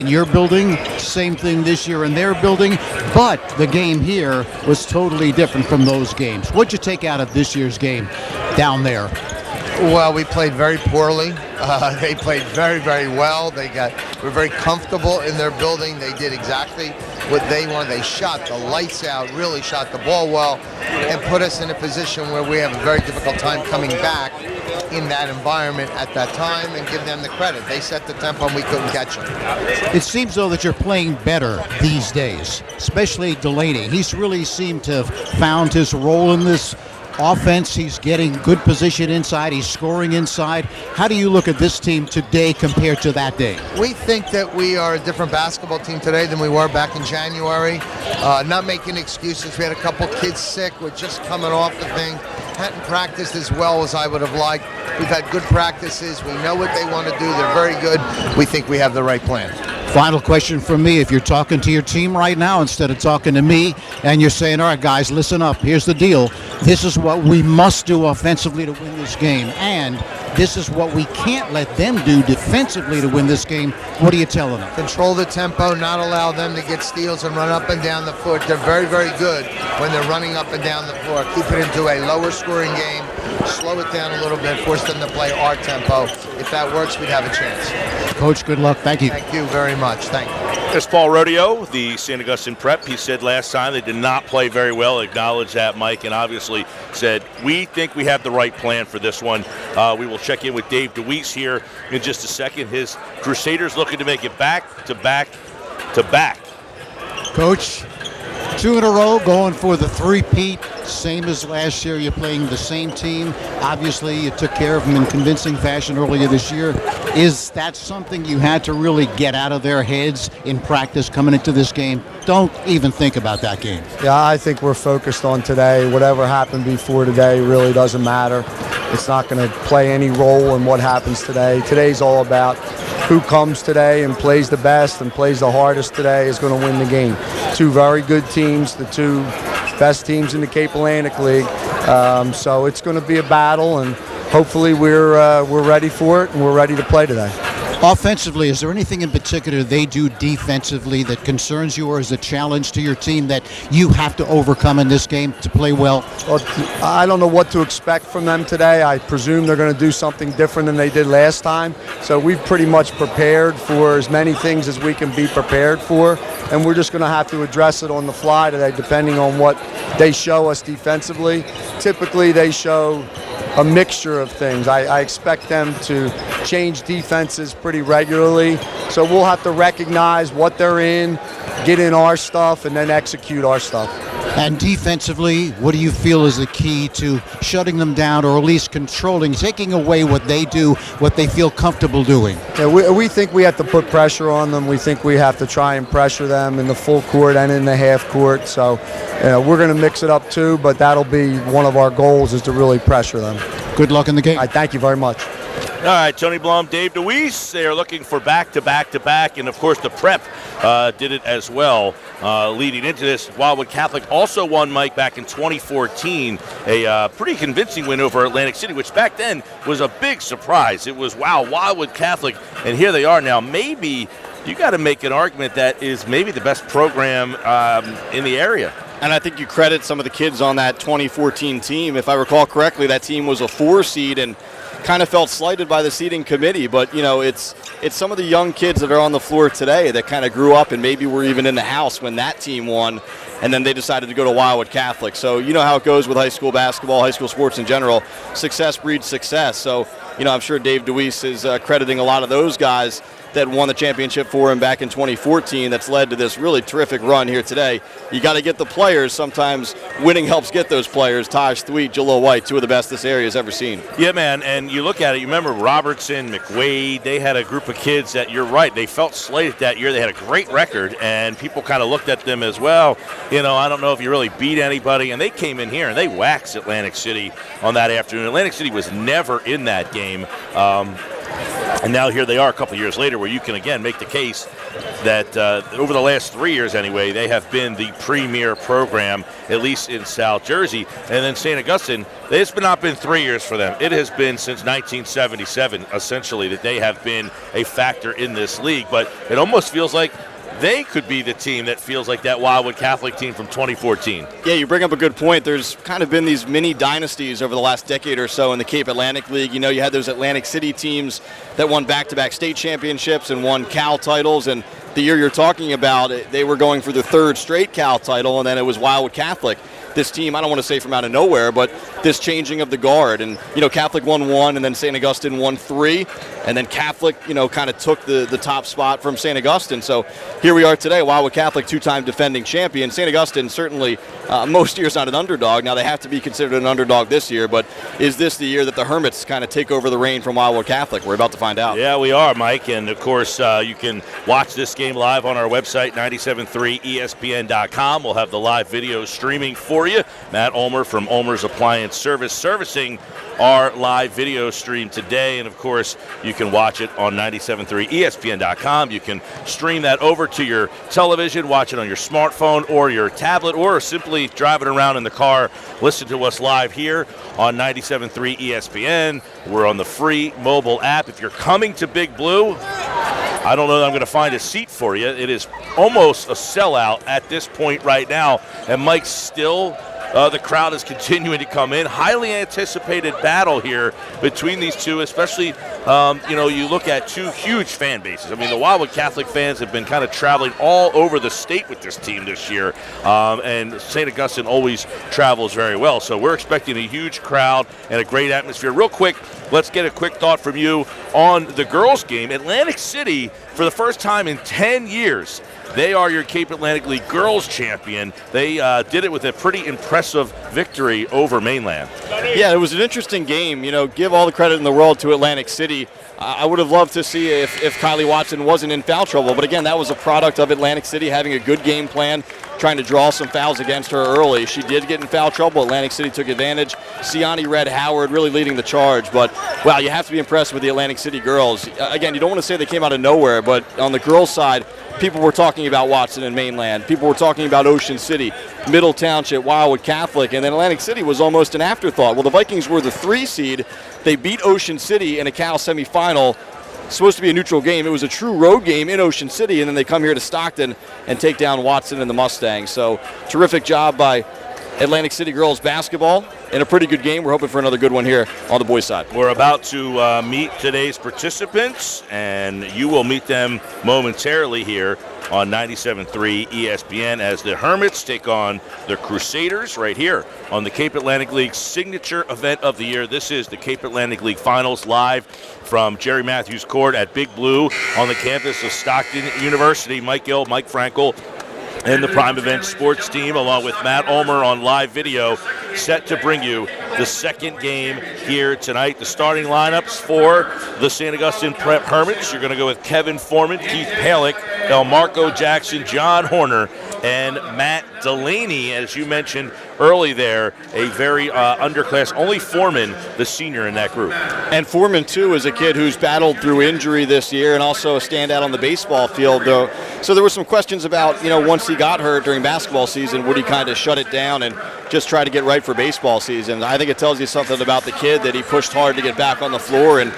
in your building, same thing this year in their building, but the game here was totally different from those games. What'd you take out of this year's game down there? Well, we played very poorly. They played very, very well. Were very comfortable in their building. They did exactly what they wanted. They shot the lights out, really shot the ball well, and put us in a position where we have a very difficult time coming back in that environment at that time, and give them the credit. They set the tempo and we couldn't catch them. It seems though that you're playing better these days, especially Delaney. He's really seemed to have found his role in this offense. He's getting good position inside. He's scoring inside. How do you look at this team today compared to that day? We think that we are a different basketball team today than we were back in January. Not making excuses. We had a couple kids sick. We're just coming off the thing. Hadn't practiced as well as I would have liked. We've had good practices. We know what they want to do. They're very good. We think we have the right plan. Final question from me. If you're talking to your team right now instead of talking to me, and you're saying, all right, guys, listen up. Here's the deal. This is what we must do offensively to win this game, and this is what we can't let them do defensively to win this game. What are you telling them? Control the tempo, not allow them to get steals and run up and down the floor. They're very, very good when they're running up and down the floor. Keep it into a lower scoring game. Slow it down a little bit. Force them to play our tempo. If that works, we'd have a chance. Coach, good luck. Thank you. Thank you very much. Thank you. There's Paul Rodeo, the St. Augustine Prep. He said last time they did not play very well. Acknowledged that, Mike, and obviously said, we think we have the right plan for this one. We will check in with Dave DeWeese here in just a second. His Crusaders looking to make it back to back to back. Coach, 2 in a row going for the three-peat. Same as last year. You're playing the same team. Obviously, you took care of them in convincing fashion earlier this year. Is that something you had to really get out of their heads in practice coming into this game? Don't even think about that game. Yeah, I think we're focused on today. Whatever happened before today really doesn't matter. It's not going to play any role in what happens today. Today's all about who comes today and plays the best and plays the hardest today is going to win the game. 2 very good teams, the 2 best teams in the Cape Atlantic League. So it's going to be a battle, and hopefully we're ready for it and we're ready to play today. Offensively, is there anything in particular they do defensively that concerns you or is a challenge to your team that you have to overcome in this game to play well? Well, I don't know what to expect from them today. I presume they're going to do something different than they did last time. So we've pretty much prepared for as many things as we can be prepared for, and we're just going to have to address it on the fly today depending on what they show us defensively. Typically they show a mixture of things. I expect them to change defenses pretty regularly, so we'll have to recognize what they're in, get in our stuff, and then execute our stuff. And defensively, what do you feel is the key to shutting them down or at least controlling, taking away what they do, what they feel comfortable doing? Yeah, we think we have to put pressure on them. We think we have to try and pressure them in the full court and in the half court. So we're going to mix it up too, but that'll be one of our goals is to really pressure them. Good luck in the game. Thank you very much. All right, Tony Blum, Dave DeWeese, they are looking for back-to-back-to-back, and of course the Prep did it as well. Leading into this, Wildwood Catholic also won, Mike, back in 2014, a pretty convincing win over Atlantic City, which back then was a big surprise. It was, wow, Wildwood Catholic, and here they are now. Maybe you got to make an argument that is maybe the best program in the area. And I think you credit some of the kids on that 2014 team. If I recall correctly, that team was a 4 seed and kind of felt slighted by the seating committee, but you know, it's some of the young kids that are on the floor today that kind of grew up and maybe were even in the house when that team won, and then they decided to go to Wildwood Catholic. So you know how it goes with high school basketball, high school sports in general. Success breeds success. So you know, I'm sure Dave DeWeese is crediting a lot of those guys that won the championship for him back in 2014 that's led to this really terrific run here today. You got to get the players. Sometimes winning helps get those players. Taj Thweet, Jalil White, 2 of the best this area has ever seen. Yeah, man, and you look at it, you remember Robertson, McWade, they had a group of kids that, you're right, they felt slated that year. They had a great record, and people kind of looked at them as, well, you know, I don't know if you really beat anybody, and they came in here and they waxed Atlantic City on that afternoon. Atlantic City was never in that game. And now here they are a couple years later, where you can again make the case that over the last 3 years anyway, they have been the premier program, at least in South Jersey. And then St. Augustine, it's not been 3 years for them. It has been since 1977, essentially, that they have been a factor in this league. But it almost feels like they could be the team that feels like that Wildwood Catholic team from 2014. Yeah, you bring up a good point. There's kind of been these mini dynasties over the last decade or so in the Cape Atlantic League. You know, you had those Atlantic City teams that won back-to-back state championships and won Cal titles, and the year you're talking about, they were going for the third straight Cal title, and then it was Wildwood Catholic. This team, I don't want to say from out of nowhere, but this changing of the guard. And, you know, Catholic won 1, and then St. Augustine won 3. And then Catholic, you know, kind of took the top spot from St. Augustine. So here we are today, Wildwood Catholic, 2-time defending champion. St. Augustine certainly most years not an underdog. Now they have to be considered an underdog this year, but is this the year that the Hermits kind of take over the reign from Wildwood Catholic? We're about to find out. Yeah, we are, Mike. And, of course, you can watch this game live on our website, 973ESPN.com. We'll have the live video streaming for you. Matt Ulmer from Ulmer's Appliance Service servicing our live video stream today. And, of course, you can watch it on 973ESPN.com. You can stream that over to your television, watch it on your smartphone or your tablet, or simply driving around in the car. Listen to us live here on 97.3 ESPN. We're on the free mobile app. If you're coming to Big Blue, I don't know that I'm going to find a seat for you. It is almost a sellout at this point right now. And Mike, still the crowd is continuing to come in. Highly anticipated battle here between these two, especially, you look at two huge fan bases. I mean, the Wildwood Catholic fans have been kind of traveling all over the state with this team this year, and St. Augustine always travels very well. So we're expecting a huge crowd and a great atmosphere. Real quick, let's get a quick thought from you on the girls' game. Atlantic City, for the first time in 10 years, they are your Cape Atlantic League girls champion. They did it with a pretty impressive victory over Mainland. Yeah, it was an interesting game. You know, give all the credit in the world to Atlantic City. I would have loved to see if Kylie Watson wasn't in foul trouble. But again, that was a product of Atlantic City having a good game plan, trying to draw some fouls against her early. She did get in foul trouble. Atlantic City took advantage. Siani Red Howard really leading the charge. But, wow, you have to be impressed with the Atlantic City girls. Again, you don't want to say they came out of nowhere, but on the girls' side, people were talking about Watson and Mainland. People were talking about Ocean City, Middle Township, Wildwood Catholic, and then Atlantic City was almost an afterthought. Well, the Vikings were the 3 seed. They beat Ocean City in a Cal semifinal. Supposed to be a neutral game. It was a true road game in Ocean City, and then they come here to Stockton and take down Watson and the Mustangs. So terrific job by Atlantic City girls basketball in a pretty good game. We're hoping for another good one here on the boys' side. We're about to meet today's participants, and you will meet them momentarily here on 97.3 ESPN as the Hermits take on the Crusaders right here on the Cape Atlantic League signature event of the year. This is the Cape Atlantic League Finals live from Jerry Matthews Court at Big Blue on the campus of Stockton University. Mike Gill, Mike Frankel, and the Prime Event Sports team, along with Matt Ulmer on live video, set to bring you the second game here tonight. The starting lineups for the St. Augustine Prep Hermits. You're going to go with Kevin Foreman, Keith Palick, Elmarco Jackson, John Horner, and Matt Delaney. As you mentioned early there, a very underclass, only Foreman, the senior in that group. And Foreman, too, is a kid who's battled through injury this year and also a standout on the baseball field, though. So there were some questions about, once he got hurt during basketball season, would he kind of shut it down and just try to get right for baseball season? I think it tells you something about the kid that he pushed hard to get back on the floor, and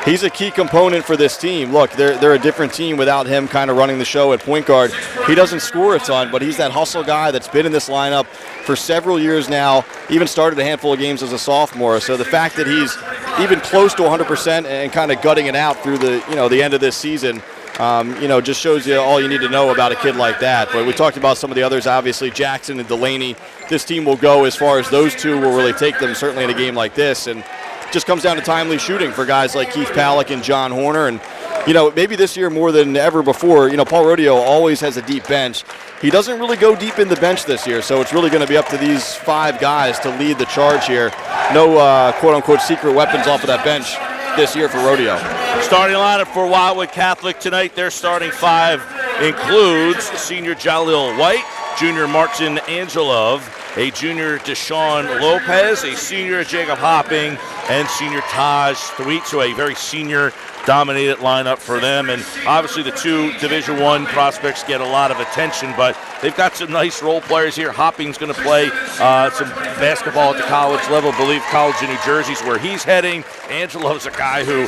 he's a key component for this team. Look, they're a different team without him kind of running the show at point guard. He doesn't score a ton, but he's that hustle guy that's been in this lineup for several years now, even started a handful of games as a sophomore. So the fact that he's even close to 100% and kind of gutting it out through the end of this season, just shows you all you need to know about a kid like that. But we talked about some of the others, obviously, Jackson and Delaney. This team will go as far as those two will really take them, certainly in a game like this. And just comes down to timely shooting for guys like Keith Palick and John Horner. And, maybe this year more than ever before, Paul Rodeo always has a deep bench. He doesn't really go deep in the bench this year, so it's really going to be up to these 5 guys to lead the charge here. No quote-unquote secret weapons off of that bench this year for Rodeo. Starting lineup for Wildwood Catholic tonight, their starting 5 includes senior Jalil White, junior Martin Angelov, a junior Deshaun Lopez, a senior Jacob Hopping, and senior Taj Thweet, so a very senior dominated lineup for them. And obviously the two Division I prospects get a lot of attention, but they've got some nice role players here. Hopping's going to play some basketball at the college level. I believe College of New Jersey's where he's heading. Angelo's a guy who,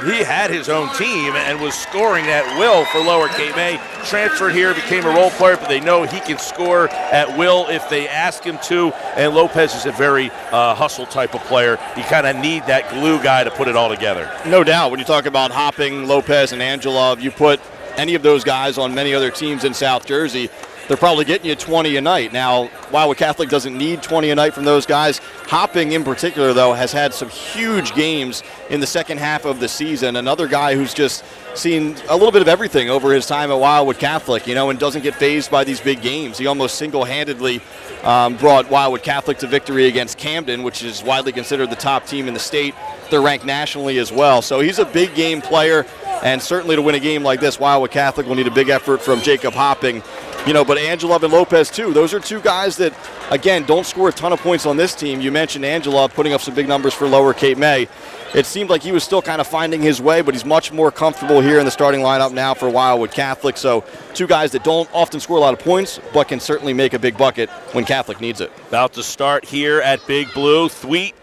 he had his own team and was scoring at will for Lower Cape May. Transferred here, became a role player, but they know he can score at will if they ask him to. And Lopez is a very hustle type of player. You kind of need that glue guy to put it all together. No doubt. When you talk about Hopping, Lopez, and Angelov, you put any of those guys on many other teams in South Jersey, they're probably getting you 20 a night. Now, Wildwood Catholic doesn't need 20 a night from those guys. Hopping, in particular, though, has had some huge games in the second half of the season. Another guy who's just seen a little bit of everything over his time at Wildwood Catholic, and doesn't get fazed by these big games. He almost single-handedly brought Wildwood Catholic to victory against Camden, which is widely considered the top team in the state. They're ranked nationally as well. So he's a big game player, and certainly to win a game like this, Wildwood Catholic will need a big effort from Jacob Hopping. But Angelov and Lopez, too. Those are two guys that, again, don't score a ton of points on this team. You mentioned Angelov putting up some big numbers for Lower Cape May. It seemed like he was still kind of finding his way, but he's much more comfortable here in the starting lineup now for Wildwood Catholic. So two guys that don't often score a lot of points, but can certainly make a big bucket when Catholic needs it. About to start here at Big Blue. Thweet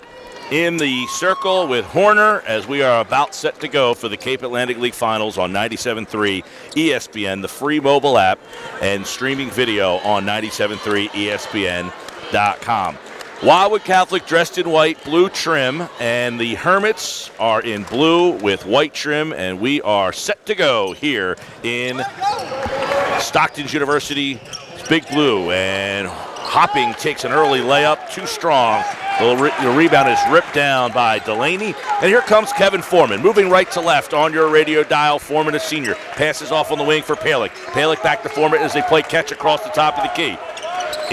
in the circle with Horner as we are about set to go for the Cape Atlantic League Finals on 97.3 ESPN, the free mobile app, and streaming video on 97.3ESPN.com. Wildwood Catholic dressed in white, blue trim, and the Hermits are in blue with white trim, and we are set to go here in Stockton's University. Big Blue, and Hopping takes an early layup, too strong. The rebound is ripped down by Delaney. And here comes Kevin Foreman, moving right to left on your radio dial. Foreman, a senior, passes off on the wing for Palick. Palick back to Foreman as they play catch across the top of the key.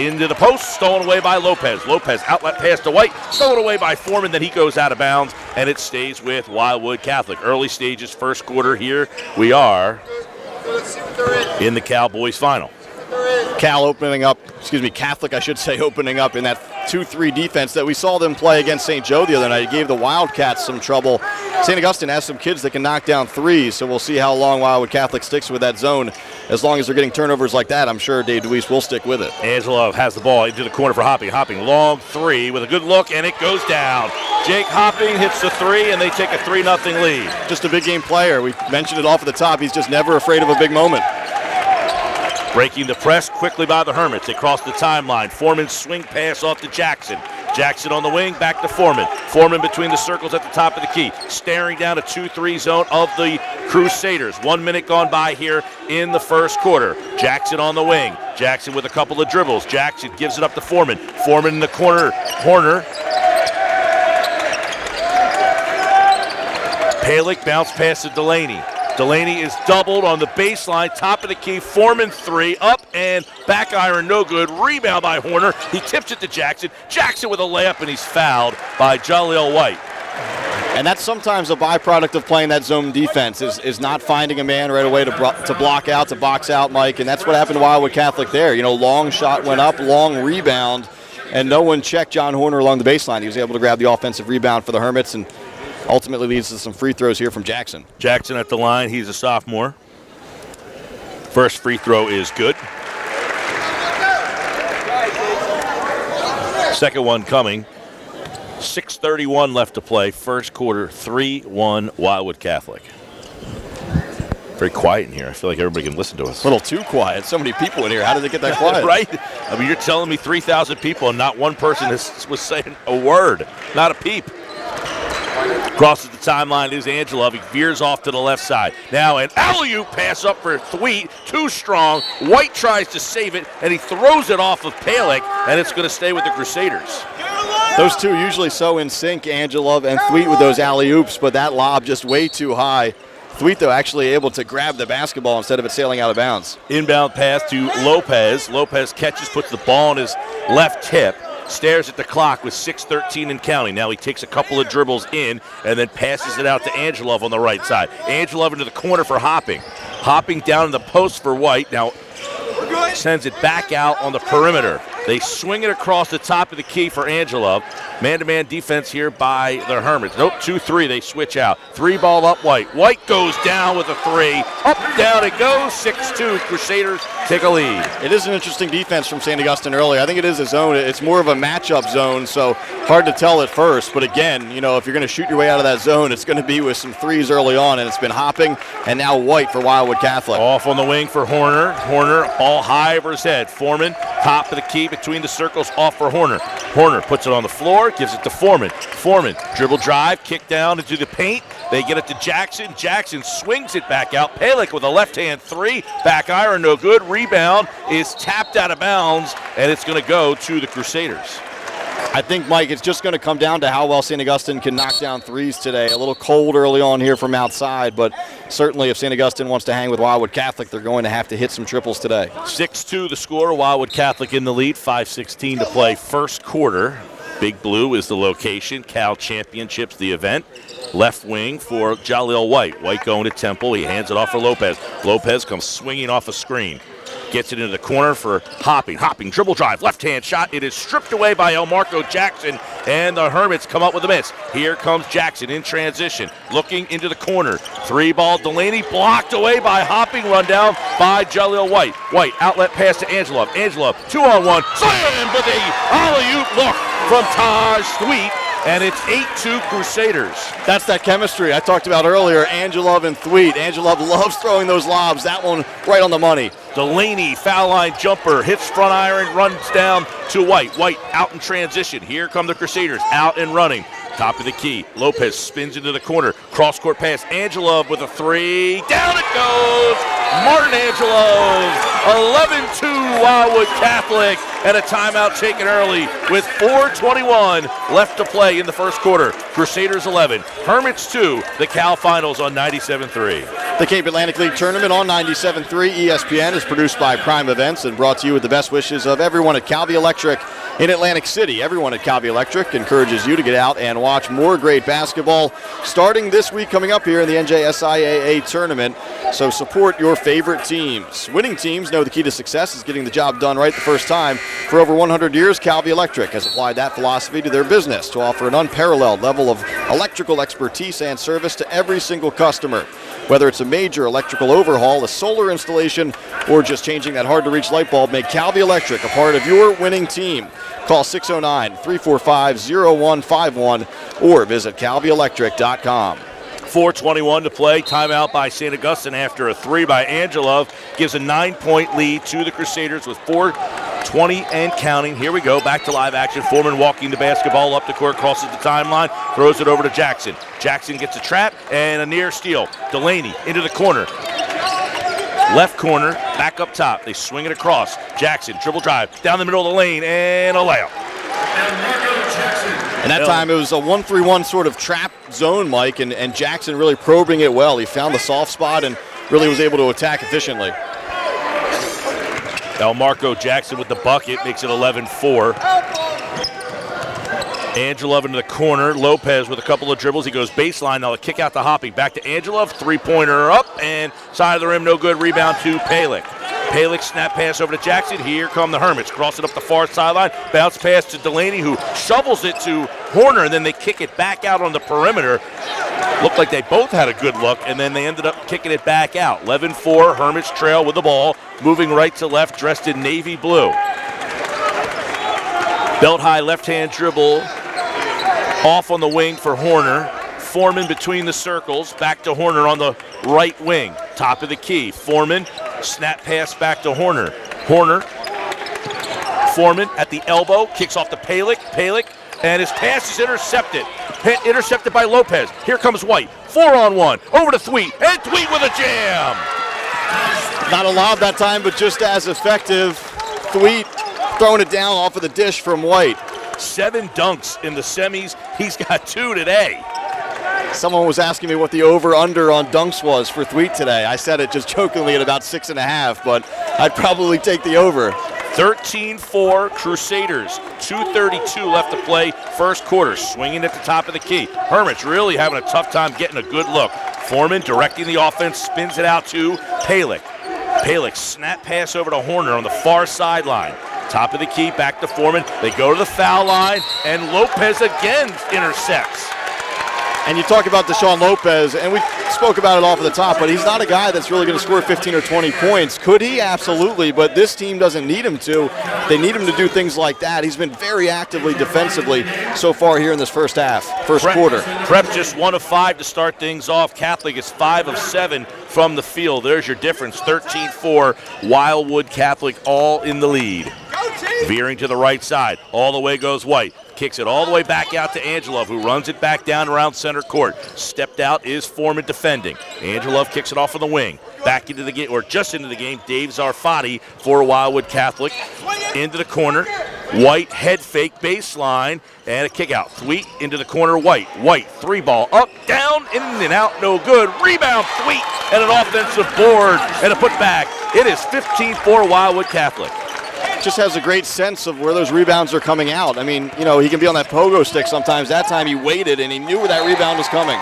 Into the post, stolen away by Lopez. Lopez outlet pass to White, stolen away by Foreman. Then he goes out of bounds, and it stays with Wildwood Catholic. Early stages, first quarter here. We are in the Cowboys final. Catholic, I should say, opening up in that 2-3 defense that we saw them play against St. Joe the other night. It gave the Wildcats some trouble. St. Augustine has some kids that can knock down threes, so we'll see how long Wildwood Catholic sticks with that zone. As long as they're getting turnovers like that, I'm sure Dave DeWeese will stick with it. Angelov has the ball into the corner for Hopping. Hopping, long three with a good look, and it goes down. Jake Hopping hits the three, and they take a 3-0 lead. Just a big game player. We mentioned it off at the top. He's just never afraid of a big moment. Breaking the press quickly by the Hermits. They cross the timeline. Foreman swing pass off to Jackson. Jackson on the wing, back to Foreman. Foreman between the circles at the top of the key. Staring down a 2-3 zone of the Crusaders. 1 minute gone by here in the first quarter. Jackson on the wing. Jackson with a couple of dribbles. Jackson gives it up to Foreman. Foreman in the corner. Horner. Palick bounce pass to Delaney. Delaney is doubled on the baseline, top of the key. Foreman three, up and back iron, no good. Rebound by Horner. He tips it to Jackson. Jackson with a layup, and he's fouled by Jaleel White. And that's sometimes a byproduct of playing that zone defense, is not finding a man right away to block out, to box out, Mike. And that's what happened to Wildwood Catholic there. Long shot went up, long rebound, and no one checked John Horner along the baseline. He was able to grab the offensive rebound for the Hermits, and ultimately leads to some free throws here from Jackson. Jackson at the line. He's a sophomore. First free throw is good. Second one coming. 6:31 left to play. First quarter, 3-1 Wildwood Catholic. Very quiet in here. I feel like everybody can listen to us. A little too quiet. So many people in here. How did it get that quiet? Right? I mean, you're telling me 3,000 people and not one person was saying a word. Not a peep. Crosses the timeline is Angelov. He veers off to the left side. Now an alley-oop pass up for Thweet. Too strong. White tries to save it, and he throws it off of Palick, and it's going to stay with the Crusaders. Those two usually so in sync, Angelov and Thweet, with those alley-oops, but that lob just way too high. Thweet, though, actually able to grab the basketball instead of it sailing out of bounds. Inbound pass to Lopez. Lopez catches, puts the ball on his left hip. Stares at the clock with 6:13 and counting. Now he takes a couple of dribbles in and then passes it out to Angelov on the right side. Angelov into the corner for Hopping. Hopping down in the post for White. Now sends it back out on the perimeter. They swing it across the top of the key for Angelov. Man-to-man defense here by the Hermits. Nope, 2-3. They switch out. 3-ball up White. White goes down with a 3. Up, down it goes. 6-2. Crusaders take a lead. It is an interesting defense from St. Augustine early. I think it is a zone. It's more of a matchup zone, so hard to tell at first. But again, you know, if you're going to shoot your way out of that zone, it's going to be with some threes early on, and it's been Hopping and now White for Wildwood Catholic. Off on the wing for Horner. Horner, ball high over his head. Foreman, top of the key between the circles, off for Horner. Horner puts it on the floor, gives it to Foreman. Foreman, dribble drive, kick down into the paint. They get it to Jackson. Jackson swings it back out. Palick with a left-hand 3. Back iron, no good. Rebound is tapped out of bounds, and it's going to go to the Crusaders. I think, Mike, it's just going to come down to how well St. Augustine can knock down threes today. A little cold early on here from outside, but certainly if St. Augustine wants to hang with Wildwood Catholic, they're going to have to hit some triples today. 6-2 the score. Wildwood Catholic in the lead. 5:16 to play first quarter. Big Blue is the location. Cal Championships the event. Left wing for Jalil White. White going to Temple. He hands it off for Lopez. Lopez comes swinging off a screen. Gets it into the corner for Hopping. Hopping, dribble drive, left-hand shot. It is stripped away by Elmarco Jackson, and the Hermits come up with a miss. Here comes Jackson in transition, looking into the corner. 3-ball, Delaney blocked away by Hopping, run down by Jalil White. White, outlet pass to Angelov. Angelov, 2-on-1, slam with a alley-oop look from Taj Thweet. And it's 8-2 Crusaders. That's that chemistry I talked about earlier, Angelov and Thweet. Angelov loves throwing those lobs. That one right on the money. Delaney, foul line jumper, hits front iron, runs down to White. White out in transition. Here come the Crusaders, out and running. Top of the key. Lopez spins into the corner. Cross-court pass. Angelov with a 3. Down it goes. Martin Angelov. 11-2 Wildwood Catholic. And a timeout taken early with 4:21 left to play in the first quarter. Crusaders 11. Hermits 2. The Cal Finals on 97.3. The Cape Atlantic League Tournament on 97.3 ESPN is produced by Prime Events and brought to you with the best wishes of everyone at Calvi Electric in Atlantic City. Everyone at Calvi Electric encourages you to get out and watch more great basketball starting this week coming up here in the NJSIAA Tournament. So support your favorite teams. Winning teams know the key to success is getting the job done right the first time. For over 100 years, Calvi Electric has applied that philosophy to their business to offer an unparalleled level of electrical expertise and service to every single customer. Whether it's a major electrical overhaul, a solar installation, or just changing that hard-to-reach light bulb, make Calvi Electric a part of your winning team. Call 609-345-0151 or visit calvielectric.com. 4:21 to play. Timeout by St. Augustine after a 3 by Angelov. Gives a 9-point lead to the Crusaders with 4:20 and counting. Here we go. Back to live action. Foreman walking the basketball up the court, crosses the timeline, throws it over to Jackson. Jackson gets a trap and a near steal. Delaney into the corner. Left corner, back up top. They swing it across. Jackson, dribble drive, down the middle of the lane, and a layup. And that time it was a 1-3-1 sort of trap zone, Mike, and Jackson really probing it well. He found the soft spot and really was able to attack efficiently. Elmarco Jackson with the bucket makes it 11-4. Angelov into the corner. Lopez with a couple of dribbles. He goes baseline. Now a kick out to Hopping. Back to Angelov. 3-pointer up and side of the rim. No good. Rebound to Palick. Palick snap pass over to Jackson. Here come the Hermits. Cross it up the far sideline. Bounce pass to Delaney, who shovels it to Horner, and then they kick it back out on the perimeter. Looked like they both had a good look, and then they ended up kicking it back out. 11-4. Hermits trail with the ball. Moving right to left, dressed in navy blue. Belt high left-hand dribble. Off on the wing for Horner. Foreman between the circles. Back to Horner on the right wing. Top of the key. Foreman. Snap pass back to Horner. Horner. Foreman at the elbow. Kicks off to Palick. Palick. And his pass is intercepted. Intercepted by Lopez. Here comes White. 4-on-1. Over to Thweet. And Thweet with a jam. Not a lob that time, but just as effective. Thweet throwing it down off of the dish from White. 7 dunks in the semis. He's got 2 today. Someone was asking me what the over-under on dunks was for Thweet today. I said it just jokingly at about 6.5, but I'd probably take the over. 13-4 Crusaders. 2:32 left to play first quarter. Swinging at the top of the key. Hermits really having a tough time getting a good look. Foreman directing the offense, spins it out to Palick. Palick snap pass over to Horner on the far sideline. Top of the key, back to Foreman. They go to the foul line, and Lopez again intercepts. And you talk about Deshaun Lopez, and we spoke about it off at the top, but he's not a guy that's really going to score 15 or 20 points. Could he? Absolutely, but this team doesn't need him to. They need him to do things like that. He's been very actively defensively so far here in this first quarter. Prep just 1 of 5 to start things off. Catholic is 5 of 7 from the field. There's your difference, 13-4. Wildwood Catholic all in the lead. Veering to the right side, all the way goes White. Kicks it all the way back out to Angelov, who runs it back down around center court. Stepped out is Foreman defending. Angelov kicks it off on the wing. Back into the game, or just into the game, Dave Zarfati for Wildwood Catholic. Into the corner. White head fake baseline and a kick out. Thweet into the corner. White 3-ball up, down, in and out, no good. Rebound, Thweet, and an offensive board and a putback. It is 15-4 Wildwood Catholic. Just has a great sense of where those rebounds are coming out. I mean, you know, he can be on that pogo stick sometimes. That time he waited and he knew where that rebound was coming.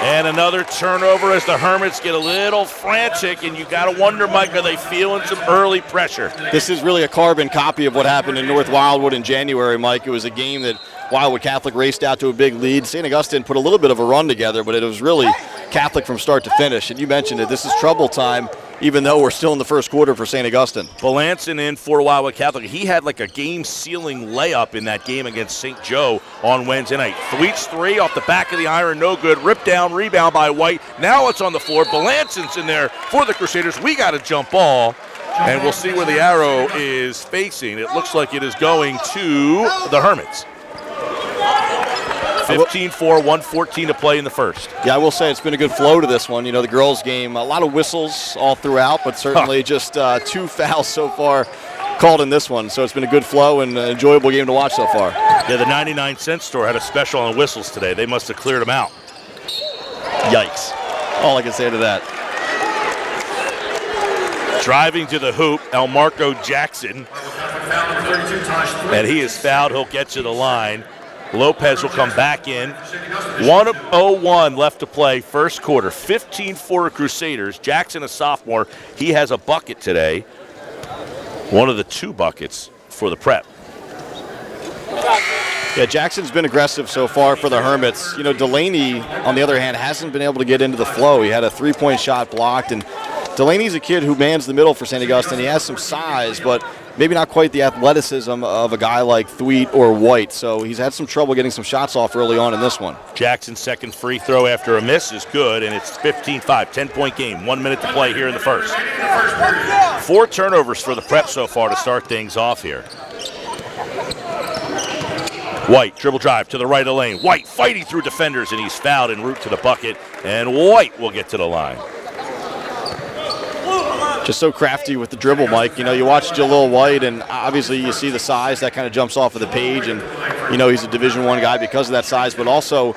And another turnover as the Hermits get a little frantic, and you got to wonder, Mike, are they feeling some early pressure? This is really a carbon copy of what happened in North Wildwood in January, Mike. It was a game that Wildwood Catholic raced out to a big lead. St. Augustine put a little bit of a run together, but it was really Catholic from start to finish. And you mentioned it, this is trouble time, even though we're still in the first quarter for St. Augustine. Balanson in for Wildwood Catholic. He had like a game-sealing layup in that game against St. Joe on Wednesday night. Thweet's 3 off the back of the iron, no good. Rip down, rebound by White. Now it's on the floor. Balanson's in there for the Crusaders. We got a jump ball, and we'll see where the arrow is facing. It looks like it is going to the Hermits. 15-4, 1:14 to play in the first. Yeah, I will say it's been a good flow to this one. You know, the girls' game, a lot of whistles all throughout, but certainly just 2 fouls so far called in this one. So it's been a good flow and an enjoyable game to watch so far. Yeah, the 99-cent store had a special on whistles today. They must have cleared them out. Yikes. All I can say to that. Driving to the hoop, Elmarco Jackson. And he is fouled. He'll get to the line. Lopez will come back in. 1:01 left to play, first quarter. 15-4 Crusaders. Jackson, a sophomore. He has a bucket today. One of the 2 buckets for the Prep. Yeah, Jackson's been aggressive so far for the Hermits. You know, Delaney, on the other hand, hasn't been able to get into the flow. He had a 3-point shot blocked, and Delaney's a kid who mans the middle for St. Augustine. He has some size, but maybe not quite the athleticism of a guy like Thweet or White. So he's had some trouble getting some shots off early on in this one. Jackson's second free throw after a miss is good, and it's 15-5, 10-point game. 1 minute to play here in the first. 4 turnovers for the Prep so far to start things off here. White, dribble drive to the right of the lane. White fighting through defenders, and he's fouled en route to the bucket, and White will get to the line. Just so crafty with the dribble, Mike. You know, you watch Jalil White, and obviously you see the size that kind of jumps off of the page, and you know he's a Division I guy because of that size, but also,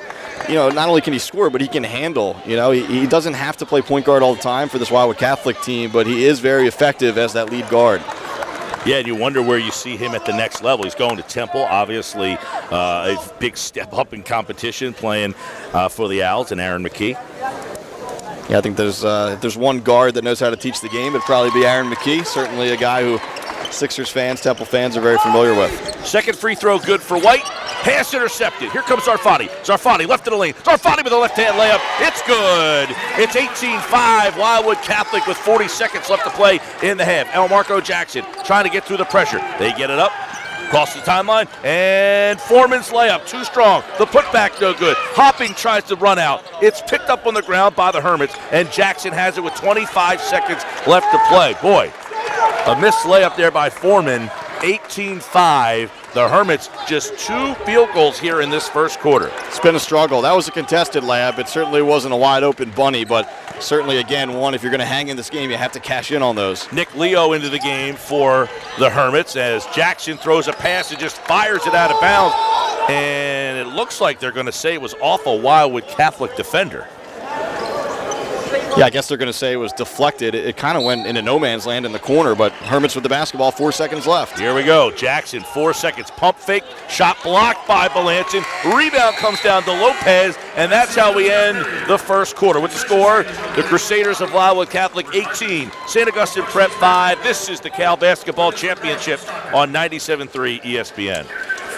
you know, not only can he score, but he can handle. You know, he doesn't have to play point guard all the time for this Wildwood Catholic team, but he is very effective as that lead guard. Yeah, and you wonder where you see him at the next level. He's going to Temple, obviously a big step up in competition, playing for the Owls and Aaron McKee. Yeah, I think there's one guard that knows how to teach the game. It'd probably be Aaron McKee, certainly a guy who Sixers fans, Temple fans are very familiar with. Second free throw good for White. Pass intercepted. Here comes Zarfati. Zarfati left of the lane. Zarfati with a left-hand layup. It's good. It's 18-5. Wildwood Catholic with 40 seconds left to play in the half. Elmarco Jackson trying to get through the pressure. They get it up. Across the timeline, and Foreman's layup, too strong. The putback, no good. Hopping tries to run out. It's picked up on the ground by the Hermits, and Jackson has it with 25 seconds left to play. Boy, a missed layup there by Foreman, 18-5. The Hermits just 2 field goals here in this first quarter. It's been a struggle. That was a contested layup. It certainly wasn't a wide-open bunny, but certainly, again, one, if you're going to hang in this game, you have to cash in on those. Nick Leo into the game for the Hermits as Jackson throws a pass and just fires it out of bounds. And it looks like they're going to say it was off a Wildwood Catholic defender. Yeah, I guess they're going to say it was deflected. It kind of went into no man's land in the corner, but Hermits with the basketball, 4 seconds left. Here we go. Jackson, 4 seconds. Pump fake. Shot blocked by Melanson. Rebound comes down to Lopez, and that's how we end the first quarter. With the score, the Crusaders of Wildwood Catholic 18, St. Augustine Prep 5. This is the Cal Basketball Championship on 97.3 ESPN.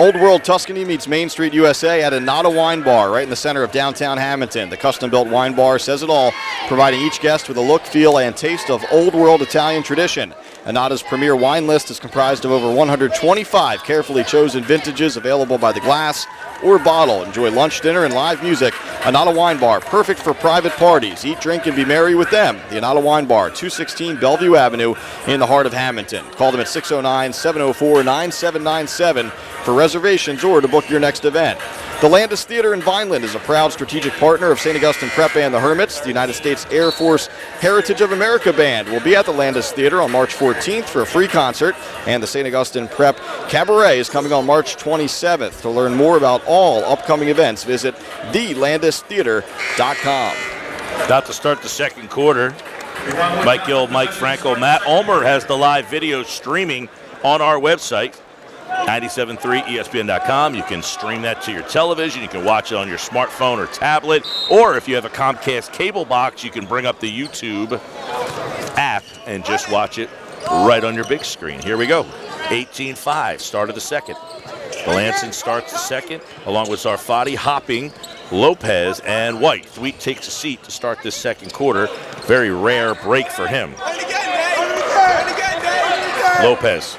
Old World Tuscany meets Main Street USA at Anata Wine Bar right in the center of downtown Hamilton. The custom-built wine bar says it all, providing each guest with a look, feel, and taste of Old World Italian tradition. Anata's premier wine list is comprised of over 125 carefully chosen vintages available by the glass or bottle. Enjoy lunch, dinner, and live music. Anata Wine Bar, perfect for private parties. Eat, drink, and be merry with them. The Anata Wine Bar, 216 Bellevue Avenue in the heart of Hamilton. Call them at 609-704-9797 for reservations or to book your next event. The Landis Theater in Vineland is a proud strategic partner of St. Augustine Prep and the Hermits. The United States Air Force Heritage of America Band will be at the Landis Theater on March 14th for a free concert, and the St. Augustine Prep Cabaret is coming on March 27th. To learn more about all upcoming events, visit thelandistheater.com. About to start the second quarter. Mike Gill, Mike Franco, Matt Ulmer has the live video streaming on our website. 97.3ESPN.com. You can stream that to your television. You can watch it on your smartphone or tablet. Or if you have a Comcast cable box, you can bring up the YouTube app and just watch it right on your big screen. Here we go. 18-5, start of the second. Melanson starts the second, along with Zarfati, Hopping, Lopez, and White. Thweet takes a seat to start this second quarter. Very rare break for him. Lopez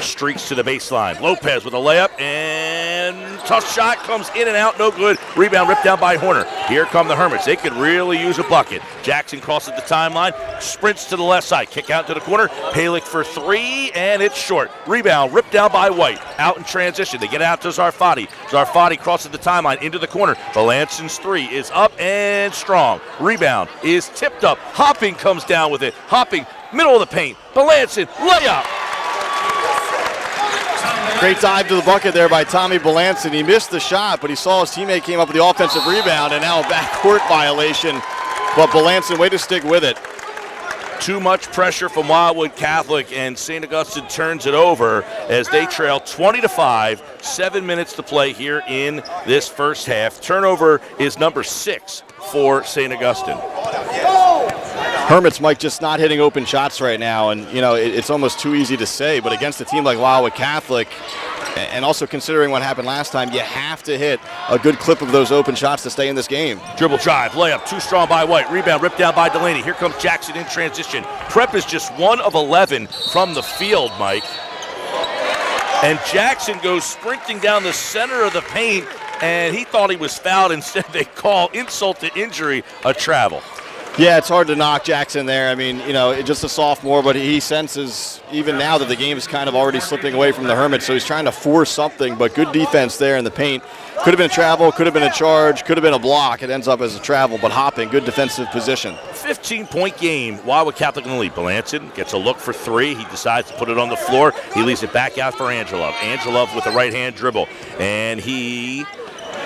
streaks to the baseline. Lopez with a layup, and tough shot comes in and out, no good. Rebound ripped down by Horner. Here come the Hermits. They could really use a bucket. Jackson crosses the timeline, sprints to the left side, kick out to the corner. Palick for three, and it's short. Rebound ripped down by White. Out in transition. They get out to Zarfati. Zarfati crosses the timeline into the corner. Melanson's three is up and strong. Rebound is tipped up. Hopping comes down with it. Hopping, middle of the paint. Melanson, layup. Great dive to the bucket there by Tommy Melanson. He missed the shot, but he saw his teammate came up with the offensive rebound, and now a backcourt violation. But Melanson, way to stick with it. Too much pressure from Wildwood Catholic, and St. Augustine turns it over as they trail 20-5. 7 minutes to play here in this first half. Turnover is number 6 for St. Augustine. Hermits, Mike, just not hitting open shots right now, and you know it's almost too easy to say, but against a team like Wildwood Catholic, and also considering what happened last time, you have to hit a good clip of those open shots to stay in this game. Dribble drive, layup, too strong by White. Rebound ripped down by Delaney. Here comes Jackson in transition. Prep is just 1 of 11 from the field, Mike. And Jackson goes sprinting down the center of the paint, and he thought he was fouled. Instead, they call insult to injury a travel. Yeah, it's hard to knock Jackson there. I mean, you know, just a sophomore, but he senses even now that the game is kind of already slipping away from the Hermits, so he's trying to force something, but good defense there in the paint. Could have been a travel, could have been a charge, could have been a block. It ends up as a travel, but Hopping, good defensive position. 15-point game, Wildwood Catholic in the lead. Melanson gets a look for three. He decides to put it on the floor. He leaves it back out for Angelov. Angelov with a right-hand dribble, and he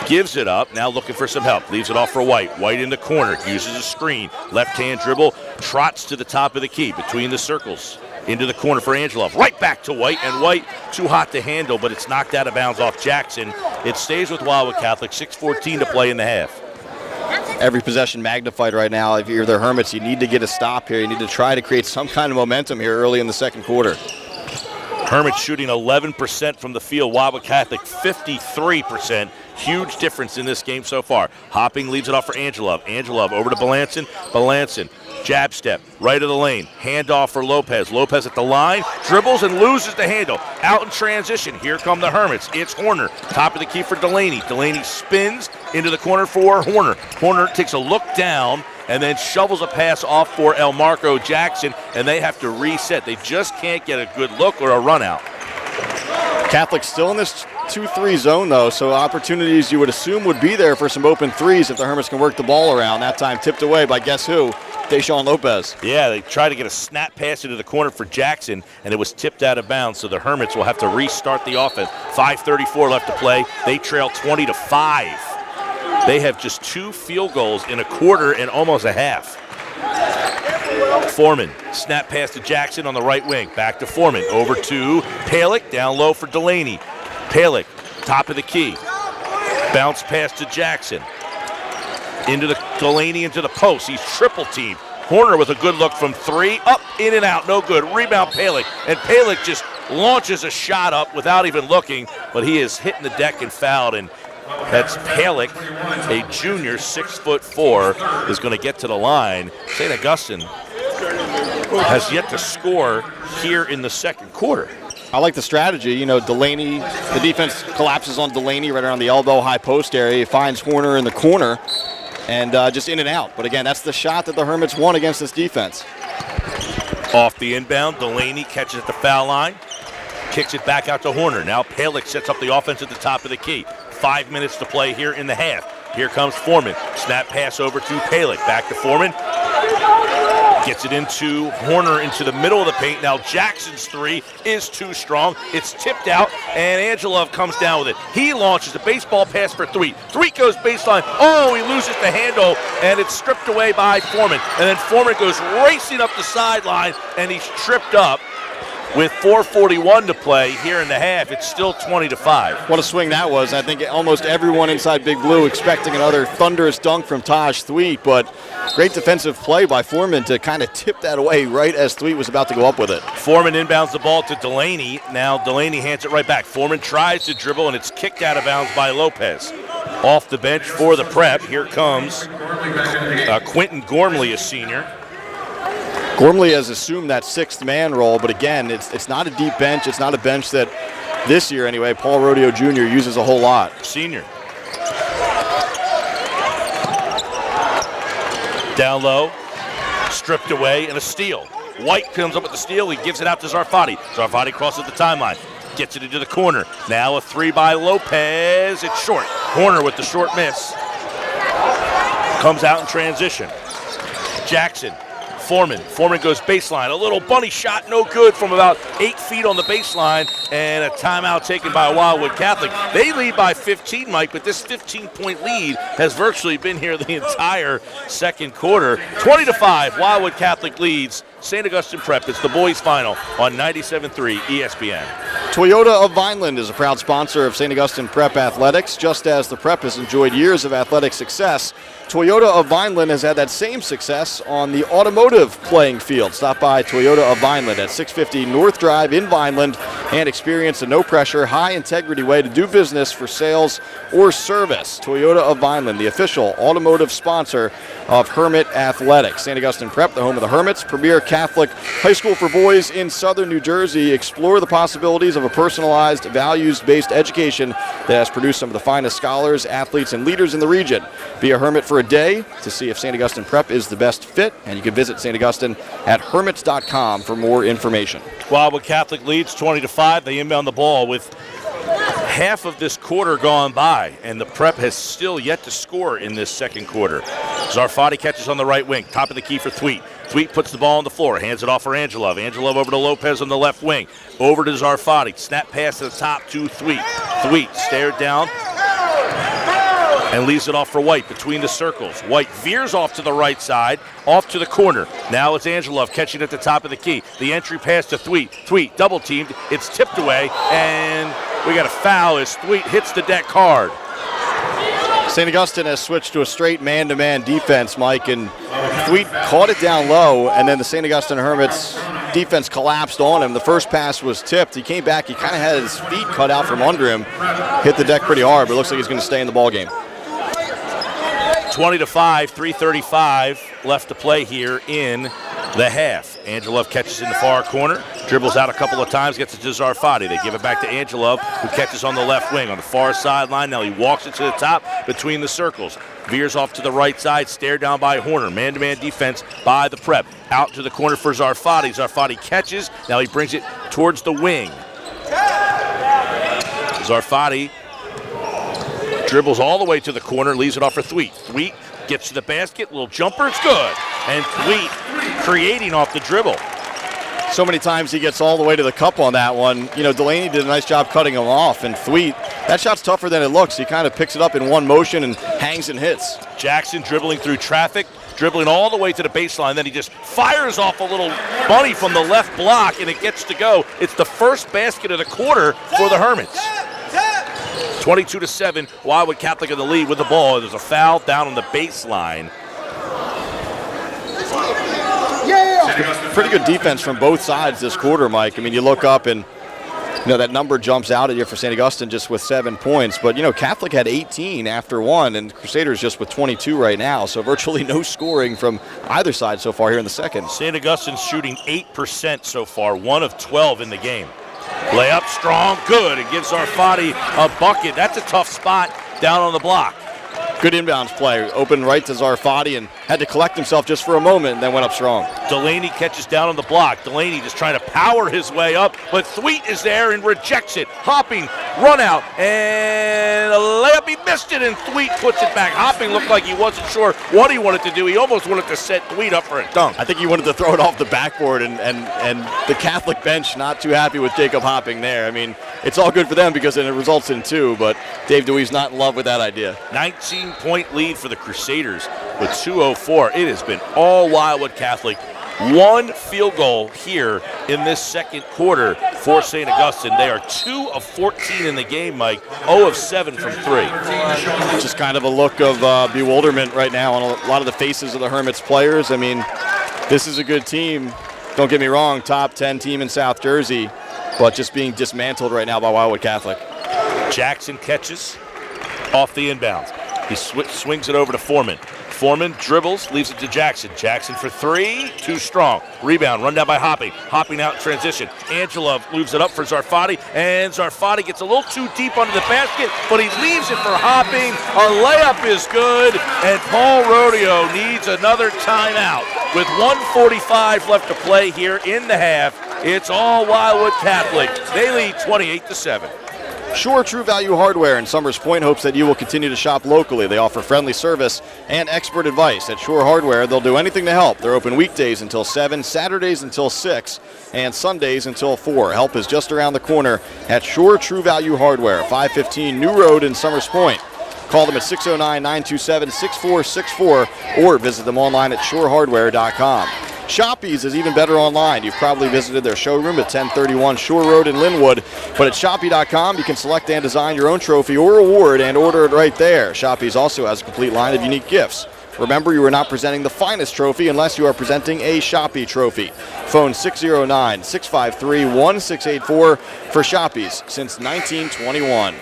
gives it up, now looking for some help. Leaves it off for White. White in the corner, uses a screen. Left-hand dribble, trots to the top of the key, between the circles. Into the corner for Angelov. Right back to White, and White too hot to handle, but it's knocked out of bounds off Jackson. It stays with Wildwood Catholic, 6:14 to play in the half. Every possession magnified right now. If you're the Hermits, you need to get a stop here. You need to try to create some kind of momentum here early in the second quarter. Hermits shooting 11% from the field. Wildwood Catholic 53%. Huge difference in this game so far. Hopping leaves it off for Angelov. Angelov over to Melanson. Melanson, jab step, right of the lane. Handoff for Lopez. Lopez at the line, dribbles and loses the handle. Out in transition. Here come the Hermits. It's Horner. Top of the key for Delaney. Delaney spins into the corner for Horner. Horner takes a look down and then shovels a pass off for Elmarco Jackson, and they have to reset. They just can't get a good look or a run out. Catholic still in this 2-3 zone, though, so opportunities you would assume would be there for some open threes if the Hermits can work the ball around. That time tipped away by guess who? Deshaun Lopez. Yeah, they tried to get a snap pass into the corner for Jackson, and it was tipped out of bounds, so the Hermits will have to restart the offense. 5:34 left to play. They trail 20-5. They have just 2 field goals in a quarter and almost a half. Foreman, snap pass to Jackson on the right wing. Back to Foreman, over to Palick, down low for Delaney. Palick, top of the key. Bounce pass to Jackson. Delaney into the post. He's triple teamed. Horner with a good look from 3, up, in and out, no good. Rebound Palick, and Palick just launches a shot up without even looking, but he is hitting the deck and fouled, and that's Palick, a junior, 6'4", is going to get to the line. St. Augustine has yet to score here in the second quarter. I like the strategy. You know, Delaney, the defense collapses on Delaney right around the elbow, high post area. He finds Horner in the corner and just in and out. But again, that's the shot that the Hermits won against this defense. Off the inbound, Delaney catches at the foul line, kicks it back out to Horner. Now Palick sets up the offense at the top of the key. 5 minutes to play here in the half. Here comes Foreman. Snap pass over to Palick. Back to Foreman. Gets it into Horner into the middle of the paint. Now Jackson's 3 is too strong. It's tipped out, and Angelov comes down with it. He launches a baseball pass for Thweet. Thweet goes baseline. Oh, he loses the handle, and it's stripped away by Foreman. And then Foreman goes racing up the sideline, and he's tripped up. With 4:41 to play here in the half, it's still 20-5. What a swing that was. I think almost everyone inside Big Blue expecting another thunderous dunk from Taj Thweet, but great defensive play by Foreman to kind of tip that away right as Thweet was about to go up with it. Foreman inbounds the ball to Delaney. Now Delaney hands it right back. Foreman tries to dribble, and it's kicked out of bounds by Lopez. Off the bench for the Prep, here comes Quentin Gormley, a senior. Gormley has assumed that sixth man role, but again, it's not a deep bench. It's not a bench that this year anyway, Paul Rodeo Jr. uses a whole lot. Senior. Down low, stripped away, and a steal. White comes up with the steal. He gives it out to Zarfati. Zarfati crosses the timeline, gets it into the corner. Now a 3 by Lopez. It's short. Horner with the short miss. Comes out in transition. Jackson. Foreman goes baseline. A little bunny shot, no good from about 8 feet on the baseline, and a timeout taken by Wildwood Catholic. They lead by 15, Mike, but this 15-point lead has virtually been here the entire second quarter. 20-5, Wildwood Catholic leads St. Augustine Prep. It's the boys' final on 97.3 ESPN. Toyota of Vineland is a proud sponsor of St. Augustine Prep Athletics. Just as the Prep has enjoyed years of athletic success, Toyota of Vineland has had that same success on the automotive playing field. Stop by Toyota of Vineland at 650 North Drive in Vineland and experience a no-pressure, high-integrity way to do business for sales or service. Toyota of Vineland, the official automotive sponsor of Hermit Athletics. St. Augustine Prep, the home of the Hermits, premier Catholic high school for boys in southern New Jersey. Explore the possibilities of a personalized, values-based education that has produced some of the finest scholars, athletes, and leaders in the region. Be a Hermit for a day to see if St. Augustine Prep is the best fit, and you can visit St. Augustine at hermits.com for more information. Wildwood Catholic leads 20-5. They inbound the ball with half of this quarter gone by, and the Prep has still yet to score in this second quarter. Zarfati catches on the right wing, top of the key for Thweet. Thweet puts the ball on the floor, hands it off for Angelov. Angelov over to Lopez on the left wing. Over to Zarfati. Snap pass to the top to Thweet. Thweet stared down and leaves it off for White between the circles. White veers off to the right side, off to the corner. Now it's Angelov catching at the top of the key. The entry pass to Thweet. Thweet double teamed. It's tipped away, and we got a foul as Thweet hits the deck hard. St. Augustine has switched to a straight man-to-man defense, Mike, and Thweet caught it down low, and then the St. Augustine Hermits defense collapsed on him. The first pass was tipped. He came back. He kind of had his feet cut out from under him. Hit the deck pretty hard, but it looks like he's going to stay in the ball game. 20-5, 3:35 left to play here in the half. Angelov catches in the far corner, dribbles out a couple of times, gets it to Zarfati. They give it back to Angelov, who catches on the left wing on the far sideline. Now he walks it to the top between the circles. Veers off to the right side, stared down by Horner. Man-to-man defense by the Prep. Out to the corner for Zarfati. Zarfati catches. Now he brings it towards the wing. Zarfati dribbles all the way to the corner, leaves it off for Thweet. Thweet gets to the basket, little jumper, it's good. And Thweet creating off the dribble. So many times he gets all the way to the cup on that one. You know, Delaney did a nice job cutting him off, and Thweet, that shot's tougher than it looks. He kind of picks it up in one motion and hangs and hits. Jackson dribbling through traffic, dribbling all the way to the baseline. Then he just fires off a little bunny from the left block, and it gets to go. It's the first basket of the quarter for the Hermits. 22-7, Wildwood Catholic in the lead with the ball. There's a foul down on the baseline. Pretty good defense from both sides this quarter, Mike. I mean, you look up and that number jumps out at you for St. Augustine just with 7 points. But, Catholic had 18 after one, and Crusaders just with 22 right now. So virtually no scoring from either side so far here in the second. St. Augustine's shooting 8% so far, 1 of 12 in the game. Layup strong, good. It gives Zarfati a bucket. That's a tough spot down on the block. Good inbounds play. Open right to Zarfati and had to collect himself just for a moment and then went up strong. Delaney catches down on the block. Delaney just trying to power his way up, but Thweet is there and rejects it. Hopping, run out, and a layup. He missed it, and Thweet puts it back. Hopping looked like he wasn't sure what he wanted to do. He almost wanted to set Thweet up for a dunk. I think he wanted to throw it off the backboard, and the Catholic bench not too happy with Jacob Hopping there. I mean, it's all good for them because it results in 2, but Dave Dewey's not in love with that idea. 19-point lead for the Crusaders with 2:04. It has been all Wildwood Catholic. 1 field goal here in this second quarter for St. Augustine. They are 2 of 14 in the game, Mike. 0 of 7 from 3. Just kind of a look of bewilderment right now on a lot of the faces of the Hermits players. I mean, this is a good team. Don't get me wrong, top 10 team in South Jersey, but just being dismantled right now by Wildwood Catholic. Jackson catches off the inbounds. He swings it over to Foreman. Foreman dribbles, leaves it to Jackson. Jackson for 3, too strong. Rebound, run down by Hopping. Hopping out in transition. Angela moves it up for Zarfati, and Zarfati gets a little too deep under the basket, but he leaves it for Hopping. A layup is good, and Paul Rodeo needs another timeout. With 1:45 left to play here in the half, it's all Wildwood Catholic. They lead 28-7. Shore True Value Hardware in Summers Point hopes that you will continue to shop locally. They offer friendly service and expert advice. At Shore Hardware, they'll do anything to help. They're open weekdays until 7, Saturdays until 6, and Sundays until 4. Help is just around the corner at Shore True Value Hardware, 515 New Road in Summers Point. Call them at 609-927-6464 or visit them online at shorehardware.com. Shoppies is even better online. You've probably visited their showroom at 1031 Shore Road in Linwood, but at Shoppy.com you can select and design your own trophy or award and order it right there. Shoppies also has a complete line of unique gifts. Remember, you are not presenting the finest trophy unless you are presenting a Shoppy trophy. Phone 609-653-1684 for Shoppies since 1921.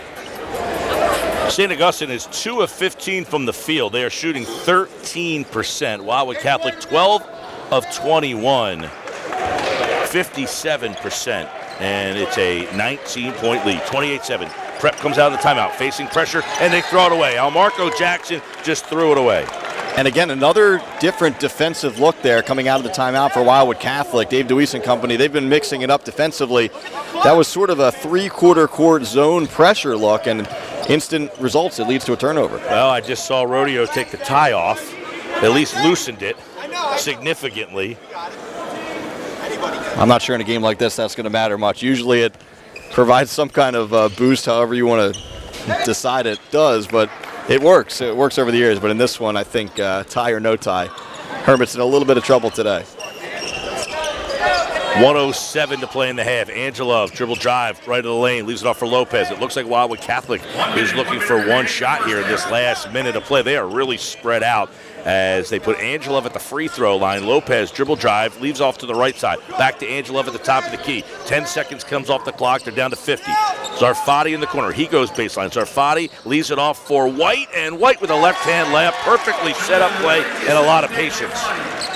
St. Augustine is 2 of 15 from the field. They are shooting 13%. Wildwood Catholic 12 of 21, 57%, and it's a 19-point lead, 28-7. Prep comes out of the timeout, facing pressure, and they throw it away. Almarco Jackson just threw it away. And again, another different defensive look there coming out of the timeout for Wildwood Catholic. Dave DeWeese and company, they've been mixing it up defensively. That was sort of a 3/4 court zone pressure look, and instant results. It leads to a turnover. Well, I just saw Rodeo take the tie off, at least loosened it significantly. I'm not sure in a game like this that's going to matter much. Usually it provides some kind of boost, however you want to decide it does, but it works. It works over the years, but in this one, I think tie or no tie, Hermit's in a little bit of trouble today. 1:07 to play in the half. Angela, dribble drive, right of the lane, leaves it off for Lopez. It looks like Wildwood Catholic is looking for one shot here in this last minute of play. They are really spread out as they put Angelov at the free throw line. Lopez, dribble drive, leaves off to the right side. Back to Angelov at the top of the key. 10 seconds comes off the clock. They're down to 50. Zarfati in the corner. He goes baseline. Zarfati leaves it off for White, and White with a left-hand layup. Perfectly set up play and a lot of patience.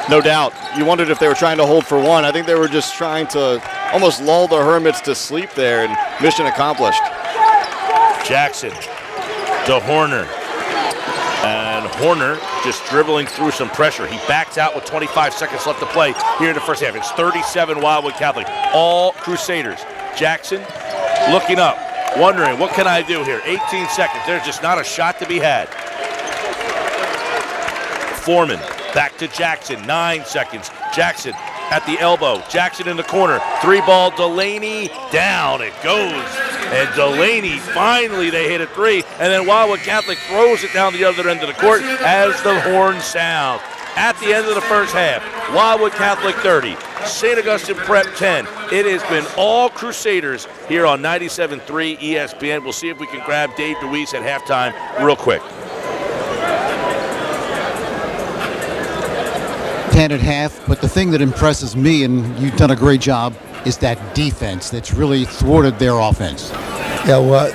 No doubt. You wondered if they were trying to hold for one. I think they were just trying to almost lull the Hermits to sleep there, and mission accomplished. Jackson to Horner. And Horner just dribbling through some pressure. He backs out with 25 seconds left to play here in the first half. It's 37 Wildwood Catholic, all Crusaders. Jackson looking up, wondering, what can I do here? 18 seconds. There's just not a shot to be had. Foreman back to Jackson, 9 seconds. Jackson at the elbow. Jackson in the corner. 3-ball, Delaney, down it goes. And Delaney, finally they hit a three. And then Wildwood Catholic throws it down the other end of the court as the horn sounds. at the end of the first half. Wildwood Catholic 30, St. Augustine Prep 10. It has been all Crusaders here on 97.3 ESPN. We'll see if we can grab Dave DeWeese at halftime real quick. 10 at half, but the thing that impresses me, and you've done a great job, is that defense that's really thwarted their offense. Yeah, well,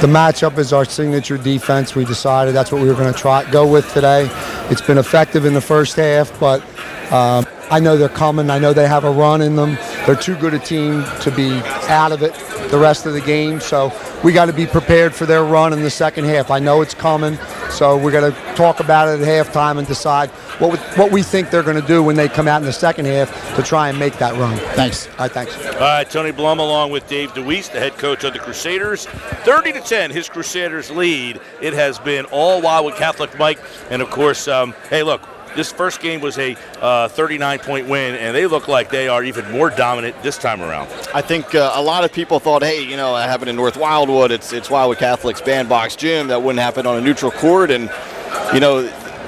the matchup is our signature defense. We decided that's what we were going to go with today. It's been effective in the first half, but I know they're coming. I know they have a run in them. They're too good a team to be out of it the rest of the game, so we got to be prepared for their run in the second half. I know it's coming, so we're going to talk about it at halftime and decide what we think they're going to do when they come out in the second half to try and make that run. Thanks. All right, thanks. All right, Tony Blum along with Dave DeWeese, the head coach of the Crusaders. 30-10, his Crusaders lead. It has been all Wildwood Catholic, Mike. And, of course, hey, look, this first game was a 39-point win, and they look like they are even more dominant this time around. I think a lot of people thought, hey, that happened in North Wildwood. It's Wildwood Catholic's bandbox gym. That wouldn't happen on a neutral court. And,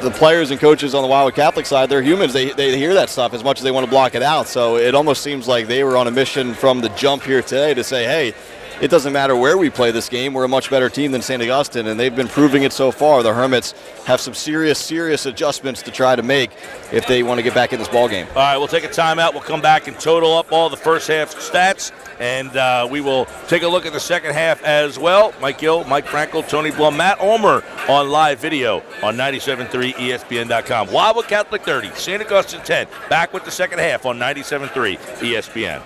the players and coaches on the Wildwood Catholic side, they're humans. They hear that stuff as much as they want to block it out. So it almost seems like they were on a mission from the jump here today to say, hey, it doesn't matter where we play this game. We're a much better team than St. Augustine, and they've been proving it so far. The Hermits have some serious adjustments to try to make if they want to get back in this ball game. All right, we'll take a timeout. We'll come back and total up all the first half stats, and we will take a look at the second half as well. Mike Gill, Mike Frankel, Tony Blum, Matt Ulmer on live video on 97.3 ESPN.com. Wildwood Catholic 30, St. Augustine 10. Back with the second half on 97.3 ESPN.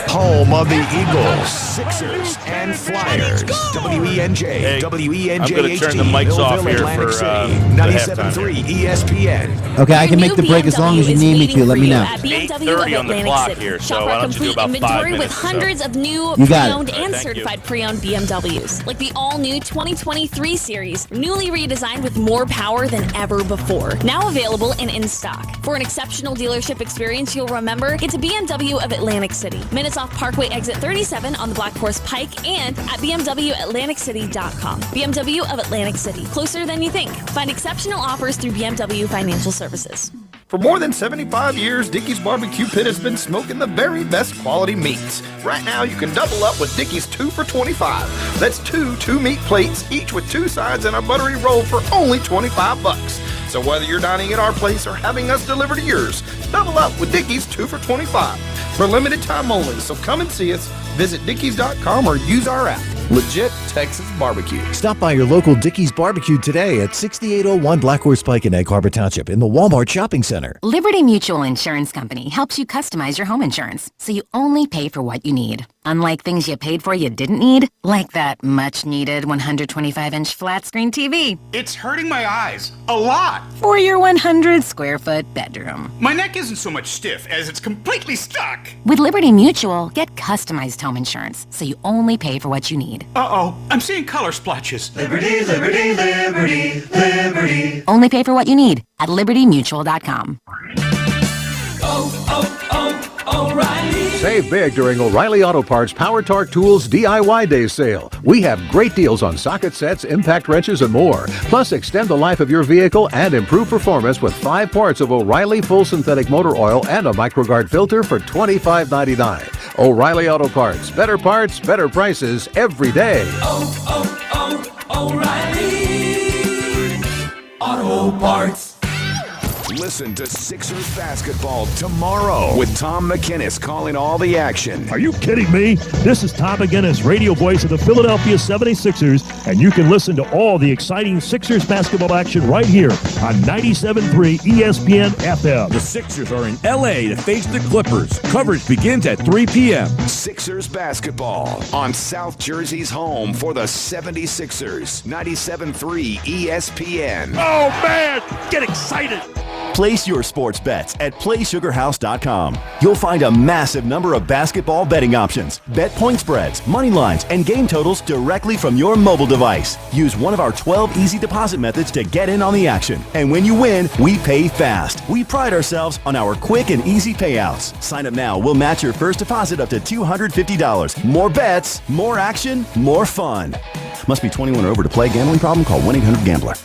Home of the Eagles, Sixers, and Flyers. WENJ, Hey, WENJ I'm going to turn the mics off here for the 97.3 ESPN. Okay, I can make the break as long as you need me to. Let me know. 8:30 on the clock here, so why don't you do about 5 inventory minutes with hundreds of new You got it. pre-owned and Thank certified pre-owned BMWs, like the all-new 2023 series, newly redesigned with more power than ever before. Now available and in stock. For an exceptional dealership experience you'll remember, it's a BMW of Atlantic City. Minutes off Parkway exit 37 on the Black Horse Pike and at BMWAtlanticCity.com. BMW of Atlantic City, closer than you think. Find exceptional offers through BMW Financial Services. For more than 75 years, Dickey's Barbecue Pit has been smoking the very best quality meats. Right now, you can double up with Dickey's 2 for $25. That's two meat plates, each with 2 sides and a buttery roll for only $25. So whether you're dining at our place or having us deliver to yours, double up with Dickey's 2 for $25. For limited time only, so come and see us. Visit Dickeys.com or use our app. Legit Texas barbecue. Stop by your local Dickey's Barbecue today at 6801 Black Horse Pike in Egg Harbor Township in the Walmart Shopping Center. Liberty Mutual Insurance Company helps you customize your home insurance so you only pay for what you need. Unlike things you paid for you didn't need, like that much-needed 125-inch flat-screen TV. It's hurting my eyes a lot. For your 100-square-foot bedroom. My neck isn't so much stiff as it's completely stuck. With Liberty Mutual, get customized home insurance so you only pay for what you need. Uh-oh, I'm seeing color splotches. Liberty, liberty, liberty, liberty. Only pay for what you need at libertymutual.com. O'Reilly. Save big during O'Reilly Auto Parts Power Torque Tools DIY Day Sale. We have great deals on socket sets, impact wrenches, and more. Plus, extend the life of your vehicle and improve performance with 5 parts of O'Reilly Full Synthetic Motor Oil and a MicroGuard filter for $25.99. O'Reilly Auto Parts. Better parts, better prices every day. O'Reilly Auto Parts. Listen to Sixers basketball tomorrow with Tom McInnes calling all the action. Are you kidding me? This is Tom McInnes, radio voice of the Philadelphia 76ers, and you can listen to all the exciting Sixers basketball action right here on 97.3 ESPN FM. The Sixers are in L.A. to face the Clippers. Coverage begins at 3 p.m. Sixers basketball on South Jersey's home for the 76ers. 97.3 ESPN. Oh, man! Get excited! Place your sports bets at PlaySugarHouse.com. You'll find a massive number of basketball betting options, bet point spreads, money lines, and game totals directly from your mobile device. Use one of our 12 easy deposit methods to get in on the action. And when you win, we pay fast. We pride ourselves on our quick and easy payouts. Sign up now. We'll match your first deposit up to $250. More bets, more action, more fun. Must be 21 or over to play. Gambling problem? Call 1-800-GAMBLER.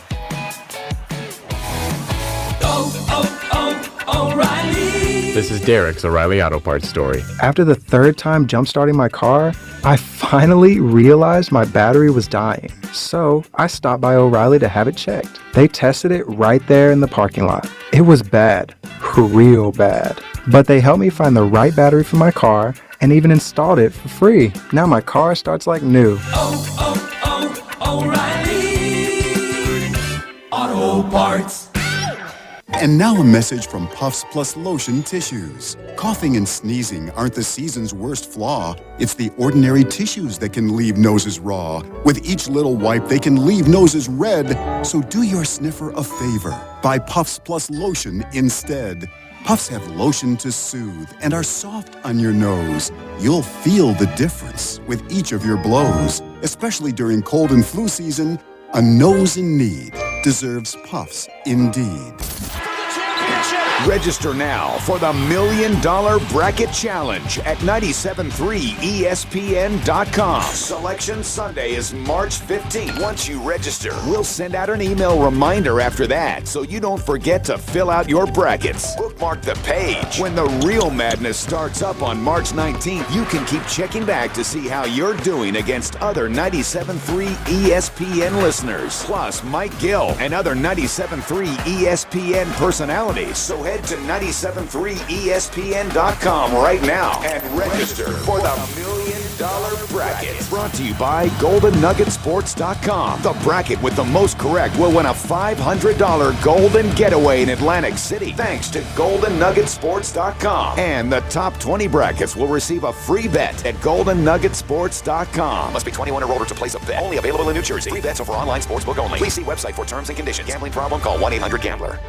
This is Derek's O'Reilly Auto Parts story. After the third time jump-starting my car, I finally realized my battery was dying. So I stopped by O'Reilly to have it checked. They tested it right there in the parking lot. It was bad, real bad. But they helped me find the right battery for my car and even installed it for free. Now my car starts like new. O'Reilly Auto Parts. And now a message from Puffs Plus Lotion Tissues. Coughing and sneezing aren't the season's worst flaw. It's the ordinary tissues that can leave noses raw. With each little wipe, they can leave noses red. So do your sniffer a favor. Buy Puffs Plus Lotion instead. Puffs have lotion to soothe and are soft on your nose. You'll feel the difference with each of your blows. Especially during cold and flu season, a nose in need deserves Puffs indeed. Register now for the $1 Million Bracket Challenge at 973ESPN.com. Selection Sunday is March 15th. Once you register, we'll send out an email reminder after that so you don't forget to fill out your brackets. Bookmark the page. When the real madness starts up on March 19th, you can keep checking back to see how you're doing against other 97.3 ESPN listeners, plus Mike Gill and other 97.3 ESPN personalities. So head to 973ESPN.com right now and register for the $1 Million Bracket. Brought to you by GoldenNuggetSports.com. The bracket with the most correct will win a $500 golden getaway in Atlantic City, thanks to GoldenNuggetSports.com. And the top 20 brackets will receive a free bet at GoldenNuggetSports.com. Must be 21 or older to place a bet. Only available in New Jersey. Free bets are for online sportsbook only. Please see website for terms and conditions. Gambling problem? Call 1-800-GAMBLER.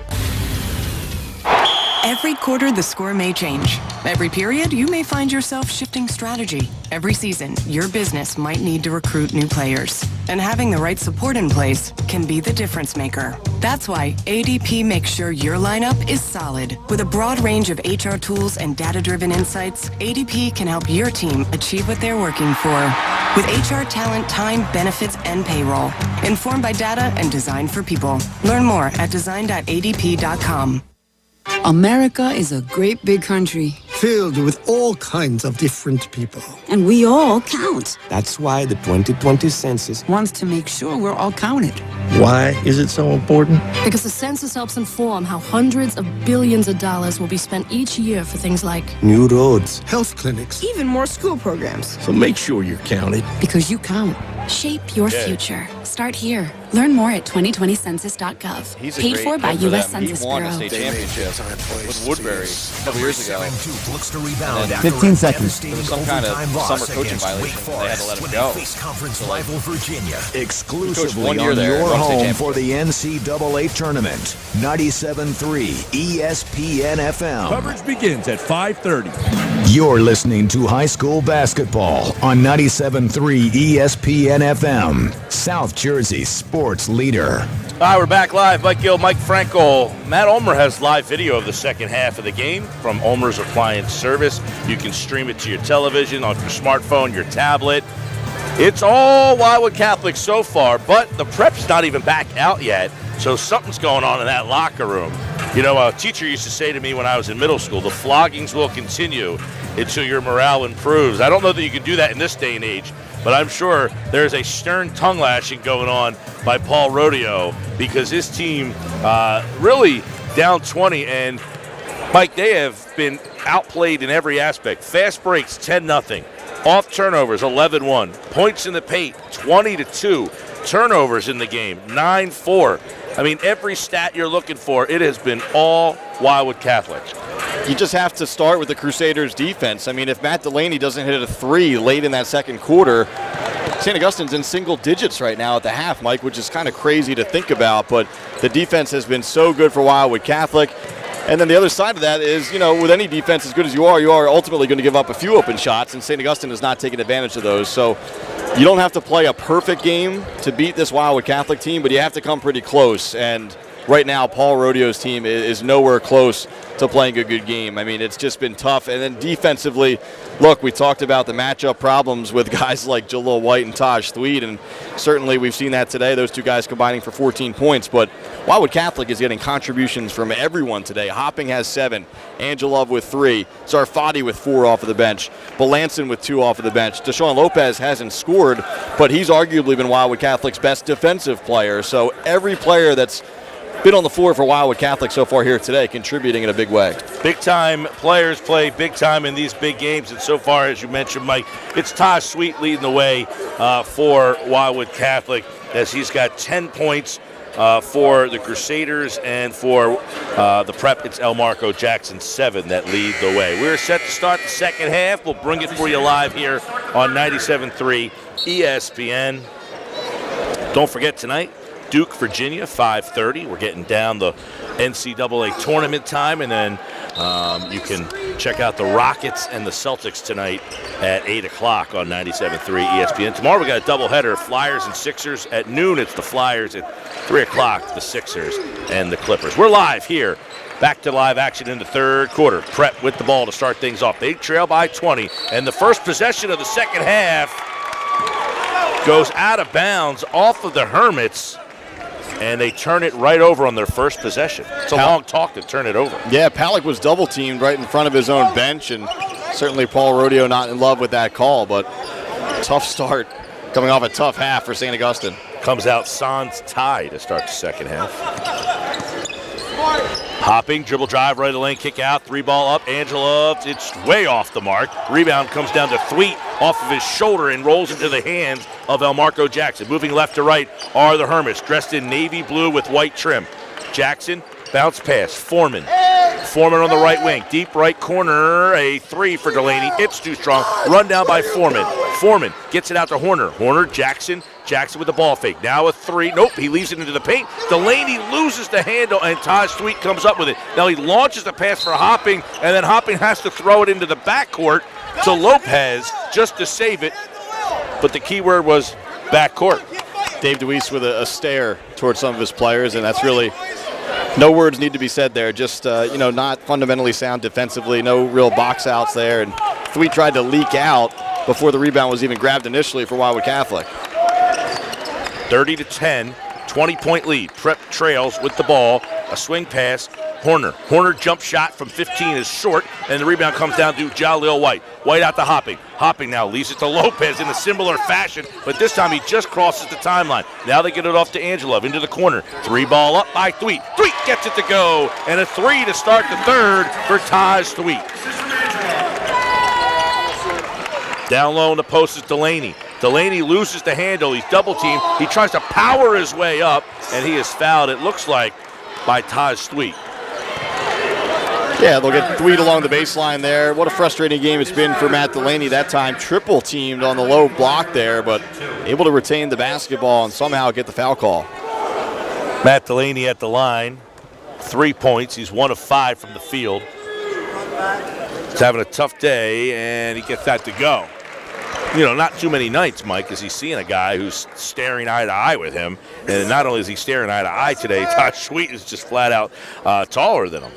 Every quarter, the score may change. Every period, you may find yourself shifting strategy. Every season, your business might need to recruit new players. And having the right support in place can be the difference maker. That's why ADP makes sure your lineup is solid. With a broad range of HR tools and data-driven insights, ADP can help your team achieve what they're working for. With HR talent, time, benefits, and payroll. Informed by data and designed for people. Learn more at design.adp.com. America is a great big country filled with all kinds of different people. And we all count. That's why the 2020 census wants to make sure we're all counted. Why is it so important? Because the census helps inform how hundreds of billions of dollars will be spent each year for things like new roads, health clinics, even more school programs. So make sure you're counted. Because you count. Shape your future. Start here. Learn more at 2020census.gov. Paid for by U.S. Census Bureau. He won a state championship with Woodbury a couple years ago. 15 seconds. There was some kind of summer coaching violation. They had to let him go. Conference rival Virginia. Exclusively 1 year on there, your won state home championship. for the NCAA tournament. 97.3 ESPN FM. Coverage begins at 5:30. You're listening to high school basketball on 97.3 ESPN FM. South Jersey sports leader. All right, we're back live. Mike Gill, Mike Frankel. Matt Ulmer has live video of the second half of the game from Ulmer's Appliance Service. You can stream it to your television, on your smartphone, your tablet. It's all Wildwood Catholic so far, but the prep's not even back out yet, so something's going on in that locker room. You know, a teacher used to say to me when I was in middle school, the floggings will continue until your morale improves. I don't know that you can do that in this day and age, but I'm sure there's a stern tongue lashing going on by Paul Rodeo because his team really down 20. And, Mike, they have been outplayed in every aspect. Fast breaks, 10-0. Off turnovers, 11-1. Points in the paint, 20-2. Turnovers in the game, 9-4. I mean, every stat you're looking for, it has been all Wildwood Catholic. You just have to start with the Crusaders' defense. I mean, if Matt Delaney doesn't hit a three late in that second quarter, St. Augustine's in single digits right now at the half, Mike, which is kind of crazy to think about. But the defense has been so good for Wildwood Catholic. And then the other side of that is, you know, with any defense as good as you are ultimately going to give up a few open shots, and St. Augustine has not taken advantage of those. So you don't have to play a perfect game to beat this Wildwood Catholic team, but you have to come pretty close. And right now Paul Rodeo's team is nowhere close to playing a good game. I mean, it's just been tough. And then defensively, look, we talked about the matchup problems with guys like Jalil White and Taj Thweed, and certainly we've seen that today, those two guys combining for 14 points. But Wildwood Catholic is getting contributions from everyone today. Hopping has 7, Angelov with 3, Zarfati with 4 off of the bench, Belanson with 2 off of the bench. Deshaun Lopez hasn't scored, but he's arguably been Wildwood Catholic's best defensive player. So every player that's been on the floor for Wildwood Catholic so far here today, contributing in a big way. Big-time players play big time in these big games, and so far, as you mentioned, Mike, it's Taj Sweet leading the way for Wildwood Catholic, as he's got 10 points for the Crusaders, and for the Prep, it's Elmarco Jackson 7 that lead the way. We're set to start the second half. We'll bring it for you live here on 97.3 ESPN. Don't forget tonight, Duke, Virginia, 5:30. We're getting down the NCAA tournament time, and then you can check out the Rockets and the Celtics tonight at 8 o'clock on 97.3 ESPN. Tomorrow we got a doubleheader, Flyers and Sixers. At noon, it's the Flyers. At 3 o'clock, the Sixers and the Clippers. We're live here. Back to live action in the third quarter. Prep with the ball to start things off. They trail by 20, and the first possession of the second half goes out of bounds off of the Hermits, and they turn it right over on their first possession. It's a long talk to turn it over. Yeah, Palick was double-teamed right in front of his own bench, and certainly Paul Rodeo not in love with that call, but tough start coming off a tough half for St. Augustine. Comes out Sans tie to start the second half. Hopping, dribble drive, right of the lane, kick out, 3-ball up, Angela, it's way off the mark. Rebound comes down to Thweet off of his shoulder and rolls into the hands of Elmarco Jackson. Moving left to right are the Hermits, dressed in navy blue with white trim. Jackson, bounce pass, Foreman on the right wing, deep right corner, a 3 for Delaney. It's too strong, run down by Foreman. Foreman gets it out to Horner, Jackson with the ball fake. Now a 3. Nope, he leaves it into the paint. Delaney loses the handle, and Taj Thweet comes up with it. Now he launches the pass for Hopping, and then Hopping has to throw it into the backcourt to Lopez just to save it. But the key word was backcourt. Dave DeWeese with a stare towards some of his players, and that's really no words need to be said there. Just, not fundamentally sound defensively, no real box outs there. And Thweet tried to leak out before the rebound was even grabbed initially for Wildwood Catholic. 30-10, 20-point lead. Prep trails with the ball. A swing pass. Horner jump shot from 15 is short, and the rebound comes down to Jalil White. White out to Hopping. Hopping now leaves it to Lopez in a similar fashion, but this time he just crosses the timeline. Now they get it off to Angelov into the corner. 3-ball up by Thweet. Thweet gets it to go, and a 3 to start the third for Taj Thweet. Down low in the post is Delaney. Delaney loses the handle. He's double-teamed. He tries to power his way up, and he is fouled, it looks like, by Taj Thweet. Yeah, they'll get Thweet along the baseline there. What a frustrating game it's been for Matt Delaney that time. Triple-teamed on the low block there, but able to retain the basketball and somehow get the foul call. Matt Delaney at the line. 3 points. He's 1 of 5 from the field. He's having a tough day, and he gets that to go. Not too many nights, Mike, is he seeing a guy who's staring eye to eye with him. And not only is he staring eye to eye today, Taj Sweet is just flat out taller than him.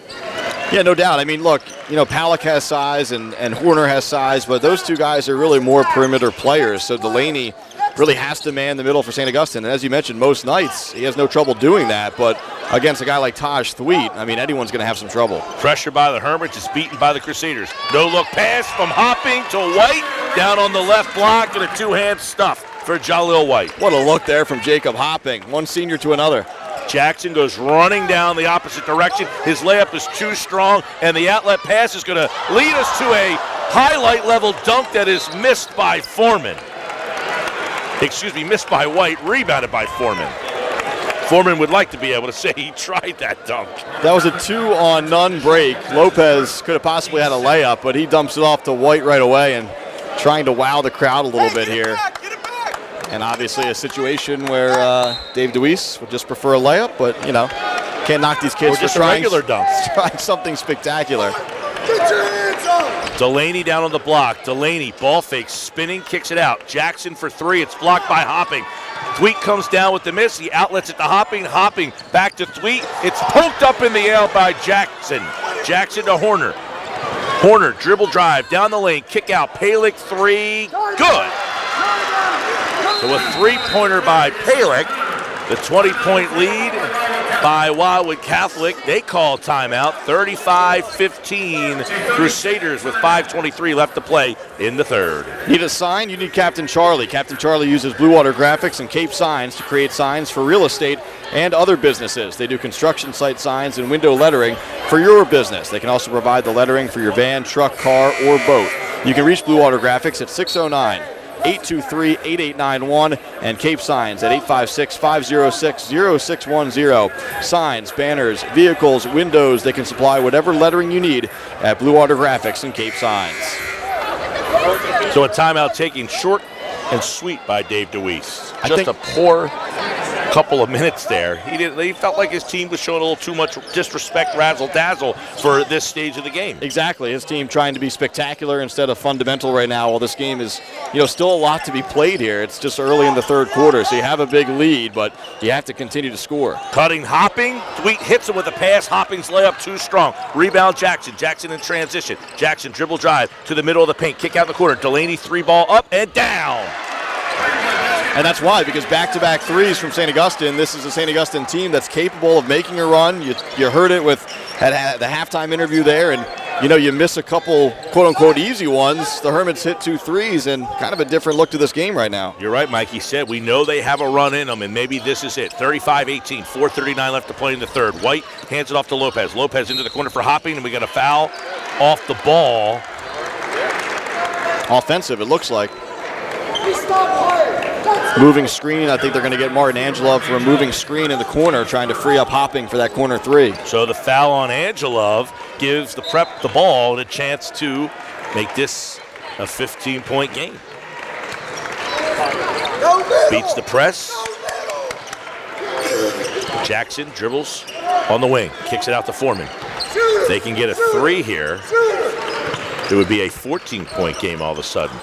Yeah, no doubt. I mean, look, Palick has size and Horner has size, but those two guys are really more perimeter players. So Delaney really has to man the middle for St. Augustine. And as you mentioned, most nights he has no trouble doing that. But against a guy like Taj Thweet, I mean, anyone's going to have some trouble. Pressure by the Hermits is beaten by the Crusaders. No-look pass from Hopping to White. Down on the left block and a two-hand stuff for Jalil White. What a look there from Jacob Hopping. One senior to another. Jackson goes running down the opposite direction. His layup is too strong, and the outlet pass is going to lead us to a highlight-level dunk that is missed by Foreman. Missed by White, rebounded by Foreman. Foreman would like to be able to say he tried that dunk. That was a 2-on-none break. Lopez could have possibly had a layup, but he dumps it off to White right away and trying to wow the crowd a little bit here. And obviously a situation where Dave DeWeese would just prefer a layup, but, can't knock these kids for trying regular dunks. Trying something spectacular. Delaney down on the block. Delaney, ball fake, spinning, kicks it out. Jackson for 3. It's blocked by Hopping. Thweet comes down with the miss. He outlets it to Hopping. Hopping back to Thweet. It's poked up in the air by Jackson. Jackson to Horner. Horner, dribble drive, down the lane, kick out, Palick, three, good. So a three-pointer by Palick, the 20-point lead by Wildwood Catholic. They call timeout, 35-15, Crusaders with 5:23 left to play in the third. Need a sign? You need Captain Charlie. Captain Charlie uses Blue Water Graphics and Cape Signs to create signs for real estate and other businesses. They do construction site signs and window lettering for your business. They can also provide the lettering for your van, truck, car, or boat. You can reach Blue Water Graphics at 609-823-8891 and Cape Signs at 856-506-0610. Signs, banners, vehicles, windows, they can supply whatever lettering you need at Blue Water Graphics and Cape Signs. So a timeout taken short and sweet by Dave DeWeese. Just a poor couple of minutes there. He felt like his team was showing a little too much disrespect, razzle-dazzle for this stage of the game. Exactly. His team trying to be spectacular instead of fundamental right now. Well, this game is, still a lot to be played here. It's just early in the third quarter, so you have a big lead, but you have to continue to score. Cutting Hopping. Thweet hits him with a pass. Hopping's layup too strong. Rebound Jackson. Jackson in transition. Jackson dribble drive to the middle of the paint. Kick out in the corner. Delaney three-ball up and down. And that's why, because back-to-back threes from St. Augustine. This is a St. Augustine team that's capable of making a run. You heard it at the halftime interview there, and you miss a couple quote-unquote easy ones. The Hermits hit 2 threes, and kind of a different look to this game right now. You're right, Mike. He said we know they have a run in them, and maybe this is it. 35-18, 4:39 left to play in the third. White hands it off to Lopez. Lopez into the corner for Hopping, and we got a foul off the ball. Offensive, it looks like. Moving screen, I think they're going to get Martin Angelov for a moving screen in the corner, trying to free up Hopping for that corner three. So the foul on Angelov gives the Prep the ball and a chance to make this a 15-point game. Beats the press. Jackson dribbles on the wing, kicks it out to Foreman. They can get a three here. It would be a 14-point game all of a sudden.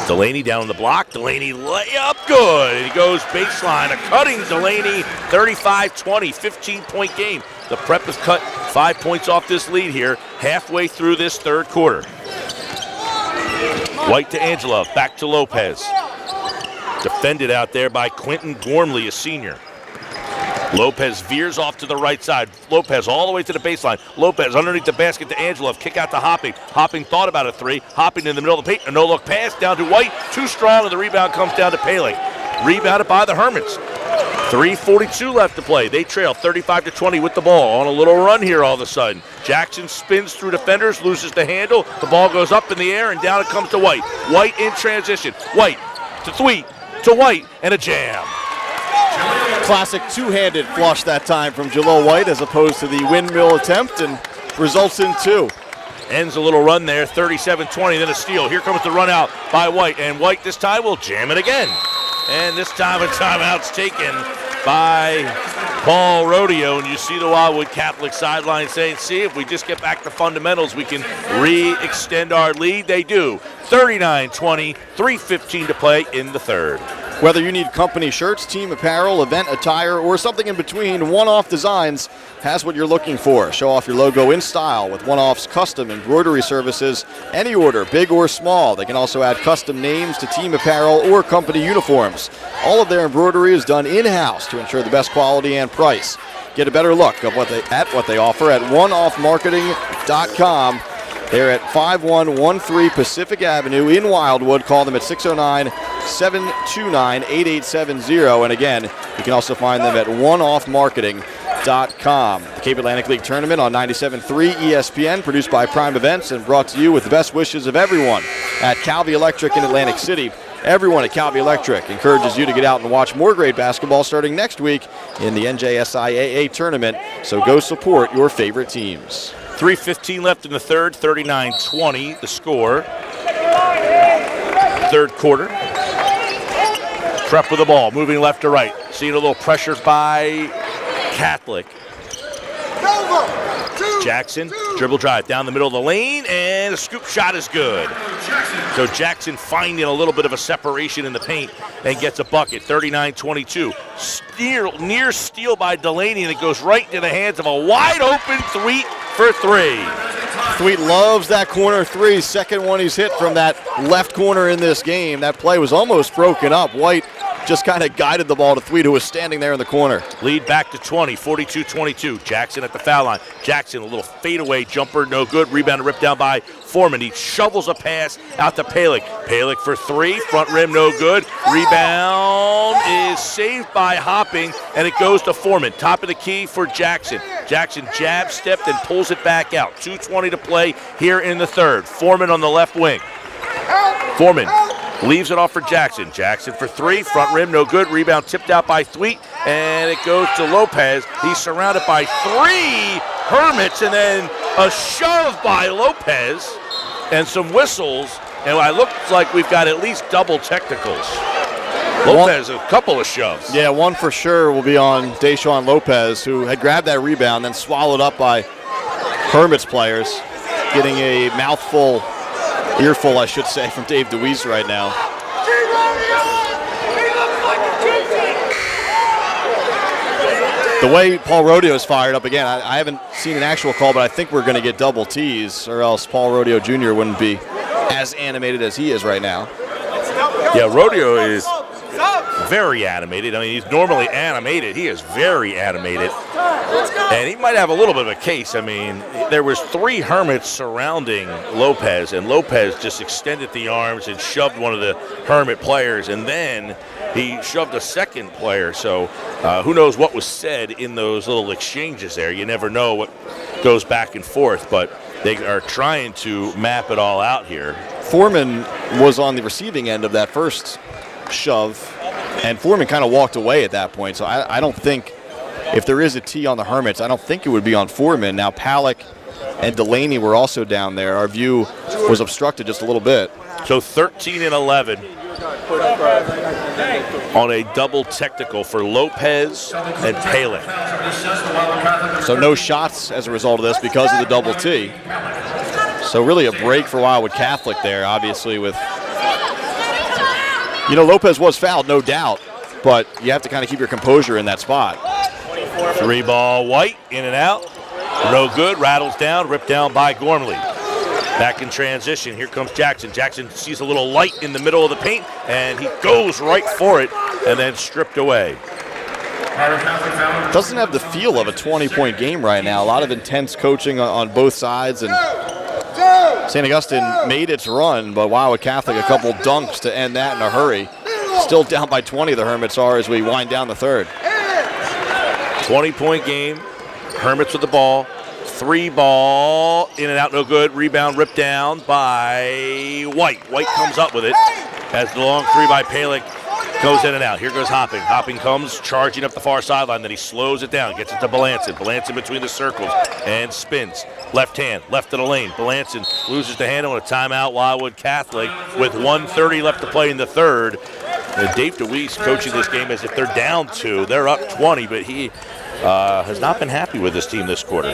Delaney down the block. Delaney layup good. And he goes baseline. A cutting Delaney, 35-20, 15-point game. The Prep has cut 5 points off this lead here, halfway through this third quarter. White to Angelov, back to Lopez. Defended out there by Quentin Gormley, a senior. Lopez veers off to the right side. Lopez all the way to the baseline. Lopez underneath the basket to Angelov. Kick out to Hopping. Hopping thought about a three. Hopping in the middle of the paint. A no-look pass down to White. Too strong, and the rebound comes down to Palick. Rebounded by the Hermits. 3:42 left to play. They trail 35-20 with the ball. On a little run here all of a sudden. Jackson spins through defenders, loses the handle. The ball goes up in the air, and down it comes to White. White in transition. White to Thweet to White, and a jam. Classic two-handed flush that time from Jalil White as opposed to the windmill attempt, and results in two. Ends a little run there, 37-20, then a steal. Here comes the run out by White, and White this time will jam it again. And this time a timeout's taken by Paul Rodeo, and you see the Wildwood Catholic sideline saying, see, if we just get back to fundamentals, we can re-extend our lead. They do. 39-20, 3:15 to play in the third. Whether you need company shirts, team apparel, event attire, or something in between, One-Off Designs has what you're looking for. Show off your logo in style with One-Off's custom embroidery services. Any order, big or small. They can also add custom names to team apparel or company uniforms. All of their embroidery is done in-house to ensure the best quality and price. Get a better look at what they offer at oneoffmarketing.com. They're at 5113 Pacific Avenue in Wildwood. Call them at 609-729-8870. And again, you can also find them at oneoffmarketing.com. The Cape Atlantic League Tournament on 97.3 ESPN, produced by Prime Events and brought to you with the best wishes of everyone at Calvi Electric in Atlantic City. Everyone at Calvi Electric encourages you to get out and watch more great basketball starting next week in the NJSIAA tournament. So go support your favorite teams. 3:15 left in the third, 39-20 the score. Third quarter. Prep with the ball, moving left to right. Seeing a little pressure by Catholic. Jackson, dribble drive down the middle of the lane, and a scoop shot is good. So Jackson finding a little bit of a separation in the paint and gets a bucket, 39-22. Near steal by Delaney, and it goes right into the hands of a wide-open Thweet for three. Thweet loves that corner three. Second one he's hit from that left corner in this game. That play was almost broken up. White just kind of guided the ball to Thweet, who was standing there in the corner. Lead back to 20, 42-22. Jackson at the foul line. Jackson, a little fadeaway jumper, no good. Rebound ripped down by Foreman. He shovels a pass out to Palick. Palick for three, front rim, no good. Rebound is saved by Hopping, and it goes to Foreman. Top of the key for Jackson. Jackson jab stepped and pulls it back out. 2:20 to play here in the third. Foreman on the left wing. Foreman leaves it off for Jackson. Jackson for three, front rim, no good. Rebound tipped out by Thweet, and it goes to Lopez. He's surrounded by three Hermits, and then a shove by Lopez, and some whistles, and it looks like we've got at least double technicals. Lopez, a couple of shoves. Yeah, one for sure will be on Deshaun Lopez, who had grabbed that rebound, then swallowed up by Hermits players, getting a mouthful, earful, I should say, from Dave DeWeese right now. The way Paul Rodeo is fired up again, I haven't seen an actual call, but I think we're going to get double T's, or else Paul Rodeo Jr. wouldn't be as animated as he is right now. Yeah, Rodeo is very animated. I mean, he's normally animated. He is very animated. And he might have a little bit of a case. I mean, there was three Hermits surrounding Lopez, and Lopez just extended the arms and shoved one of the Hermit players, and then he shoved a second player. So who knows what was said in those little exchanges there. You never know what goes back and forth, but they are trying to map it all out here. Foreman was on the receiving end of that first shove, and Foreman kind of walked away at that point. So I don't think, if there is a T on the Hermits, I don't think it would be on Foreman. Now Palick and Delaney were also down there. Our view was obstructed just a little bit. So 13 and 11 on a double technical for Lopez and Palick. So no shots as a result of this because of the double T. So really a break for Wildwood Catholic there, obviously, with, you know, Lopez was fouled, no doubt, but you have to kind of keep your composure in that spot. Three ball, White, in and out. No good, rattles down, ripped down by Gormley. Back in transition, here comes Jackson. Jackson sees a little light in the middle of the paint, and he goes right for it, and then stripped away. Doesn't have the feel of a 20-point game right now. A lot of intense coaching on both sides, and St. Augustine made its run, but Wildwood Catholic a couple dunks to end that in a hurry. Still down by 20, the Hermits are, as we wind down the third. 20-point game. Hermits with the ball. Three ball, in and out, no good. Rebound ripped down by White. White comes up with it as the long three by Palick goes in and out. Here goes Hopping. Hopping comes charging up the far sideline, then he slows it down, gets it to Belanson. Belanson between the circles and spins. Left hand, left of the lane. Belanson loses the handle and a timeout. Wildwood Catholic with 1:30 left to play in the third. Dave DeWeese coaching this game as if they're down two. They're up 20, but he has not been happy with this team this quarter.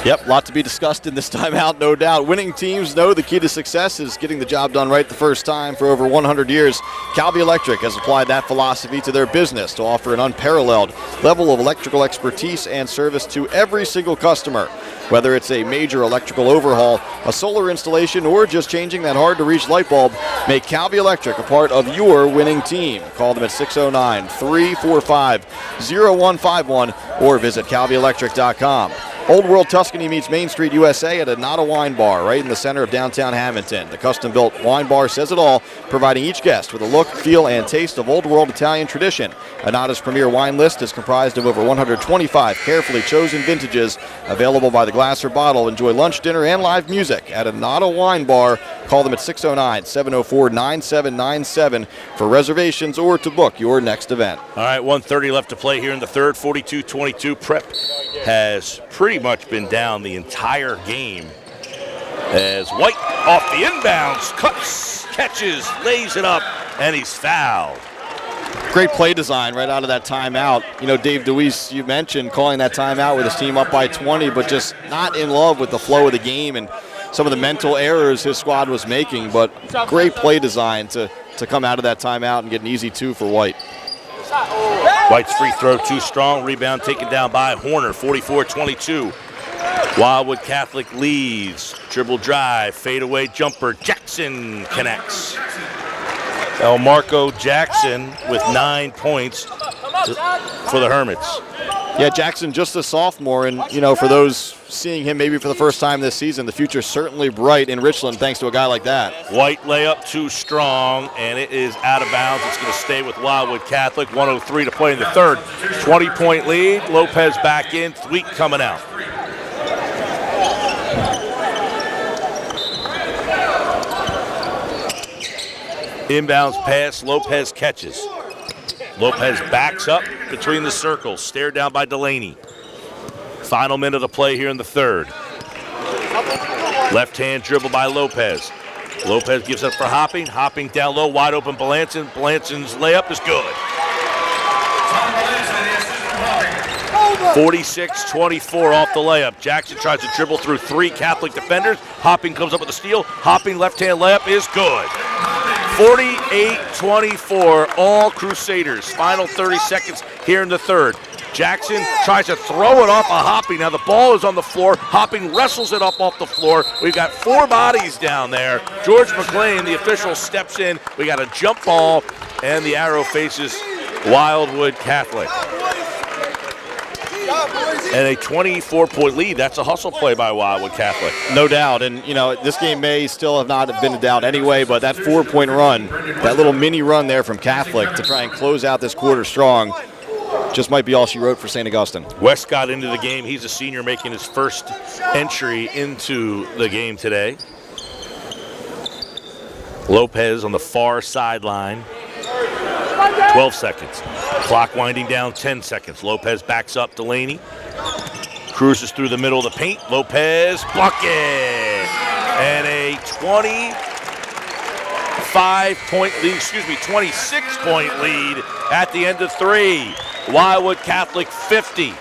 Yep, a lot to be discussed in this timeout, no doubt. Winning teams know the key to success is getting the job done right the first time. For over 100 years, Calvi Electric has applied that philosophy to their business to offer an unparalleled level of electrical expertise and service to every single customer. Whether it's a major electrical overhaul, a solar installation, or just changing that hard-to-reach light bulb, make Calvi Electric a part of your winning team. Call them at 609-345-0151 or visit calvielectric.com. Old World Tuscany meets Main Street USA at Anata Wine Bar, right in the center of downtown Hamilton. The custom-built wine bar says it all, providing each guest with a look, feel, and taste of Old World Italian tradition. Anata's premier wine list is comprised of over 125 carefully chosen vintages, available by the glass or bottle. Enjoy lunch, dinner, and live music at Anata Wine Bar. Call them at 609-704-9797 for reservations or to book your next event. All right, 1:30 left to play here in the third, 42-22. Prep has pretty much been down the entire game as White off the inbounds, cuts, catches, lays it up, and he's fouled. Great play design right out of that timeout. You know, Dave DeWeese, you mentioned calling that timeout with his team up by 20, but just not in love with the flow of the game and some of the mental errors his squad was making, but great play design to come out of that timeout and get an easy 2 for White. White's free throw too strong. Rebound taken down by Horner, 44-22. Wildwood Catholic leads. Dribble drive, fadeaway jumper. Jackson connects. Marco Jackson with 9 points for the Hermits. Yeah, Jackson just a sophomore, and for those seeing him maybe for the first time this season, the future's certainly bright in Richland thanks to a guy like that. White layup too strong, and it is out of bounds. It's going to stay with Wildwood Catholic. 1:03 to play in the third. 20-point lead. Lopez back in. Thweet coming out. Inbounds pass. Lopez catches. Lopez backs up between the circles, stared down by Delaney. Final minute of play here in the third. Left hand dribble by Lopez. Lopez gives up for Hopping. Hopping down low, wide open Blanton. Blanton's layup is good. 46-24 off the layup. Jackson tries to dribble through 3 Catholic defenders. Hopping comes up with a steal. Hopping left hand layup is good. 48-24, all Crusaders. Final 30 seconds here in the third. Jackson tries to throw it off of Hopping. Now the ball is on the floor. Hopping wrestles it up off the floor. We've got 4 bodies down there. George McLean, the official, steps in. We got a jump ball, and the arrow faces Wildwood Catholic. And a 24-point lead. That's a hustle play by Wildwood Catholic. No doubt. And, this game may still have not been a doubt anyway, but that 4-point run, that little mini run there from Catholic to try and close out this quarter strong, just might be all she wrote for St. Augustine. West got into the game. He's a senior making his first entry into the game today. Lopez on the far sideline. 12 seconds. Clock winding down, 10 seconds. Lopez backs up Delaney. Cruises through the middle of the paint. Lopez, bucket! And a 26-point lead at the end of 3. Wildwood Catholic 50.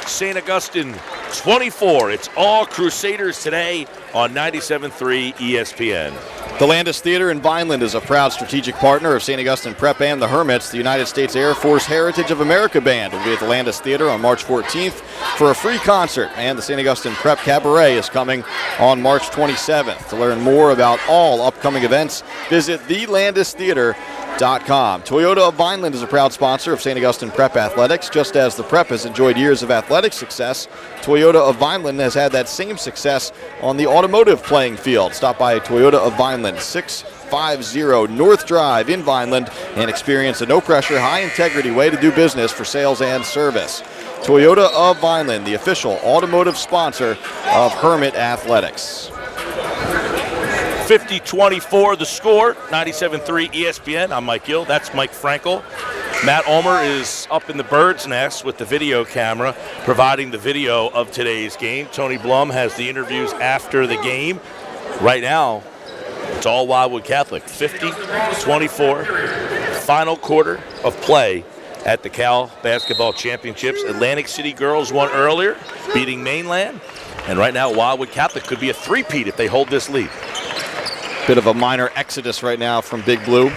St. Augustine 24. It's all Crusaders today on 97.3 ESPN. The Landis Theater in Vineland is a proud strategic partner of St. Augustine Prep and the Hermits. The United States Air Force Heritage of America Band will be at the Landis Theater on March 14th for a free concert, and the St. Augustine Prep Cabaret is coming on March 27th. To learn more about all upcoming events, visit thelandistheater.com. Toyota of Vineland is a proud sponsor of St. Augustine Prep Athletics. Just as the Prep has enjoyed years of athletic success, Toyota of Vineland has had that same success on the automotive playing field. Stop by Toyota of Vineland, 650 North Drive in Vineland, and experience a no-pressure, high-integrity way to do business for sales and service. Toyota of Vineland, the official automotive sponsor of Hermit Athletics. 50-24 the score, 97.3 ESPN. I'm Mike Gill. That's Mike Frankel. Matt Ulmer is up in the bird's nest with the video camera, providing the video of today's game. Tony Blum has the interviews after the game. Right now, it's all Wildwood Catholic. 50-24, final quarter of play at the Cal Basketball Championships. Atlantic City girls won earlier, beating Mainland. And right now, Wildwood Catholic could be a three-peat if they hold this lead. Bit of a minor exodus right now from Big Blue.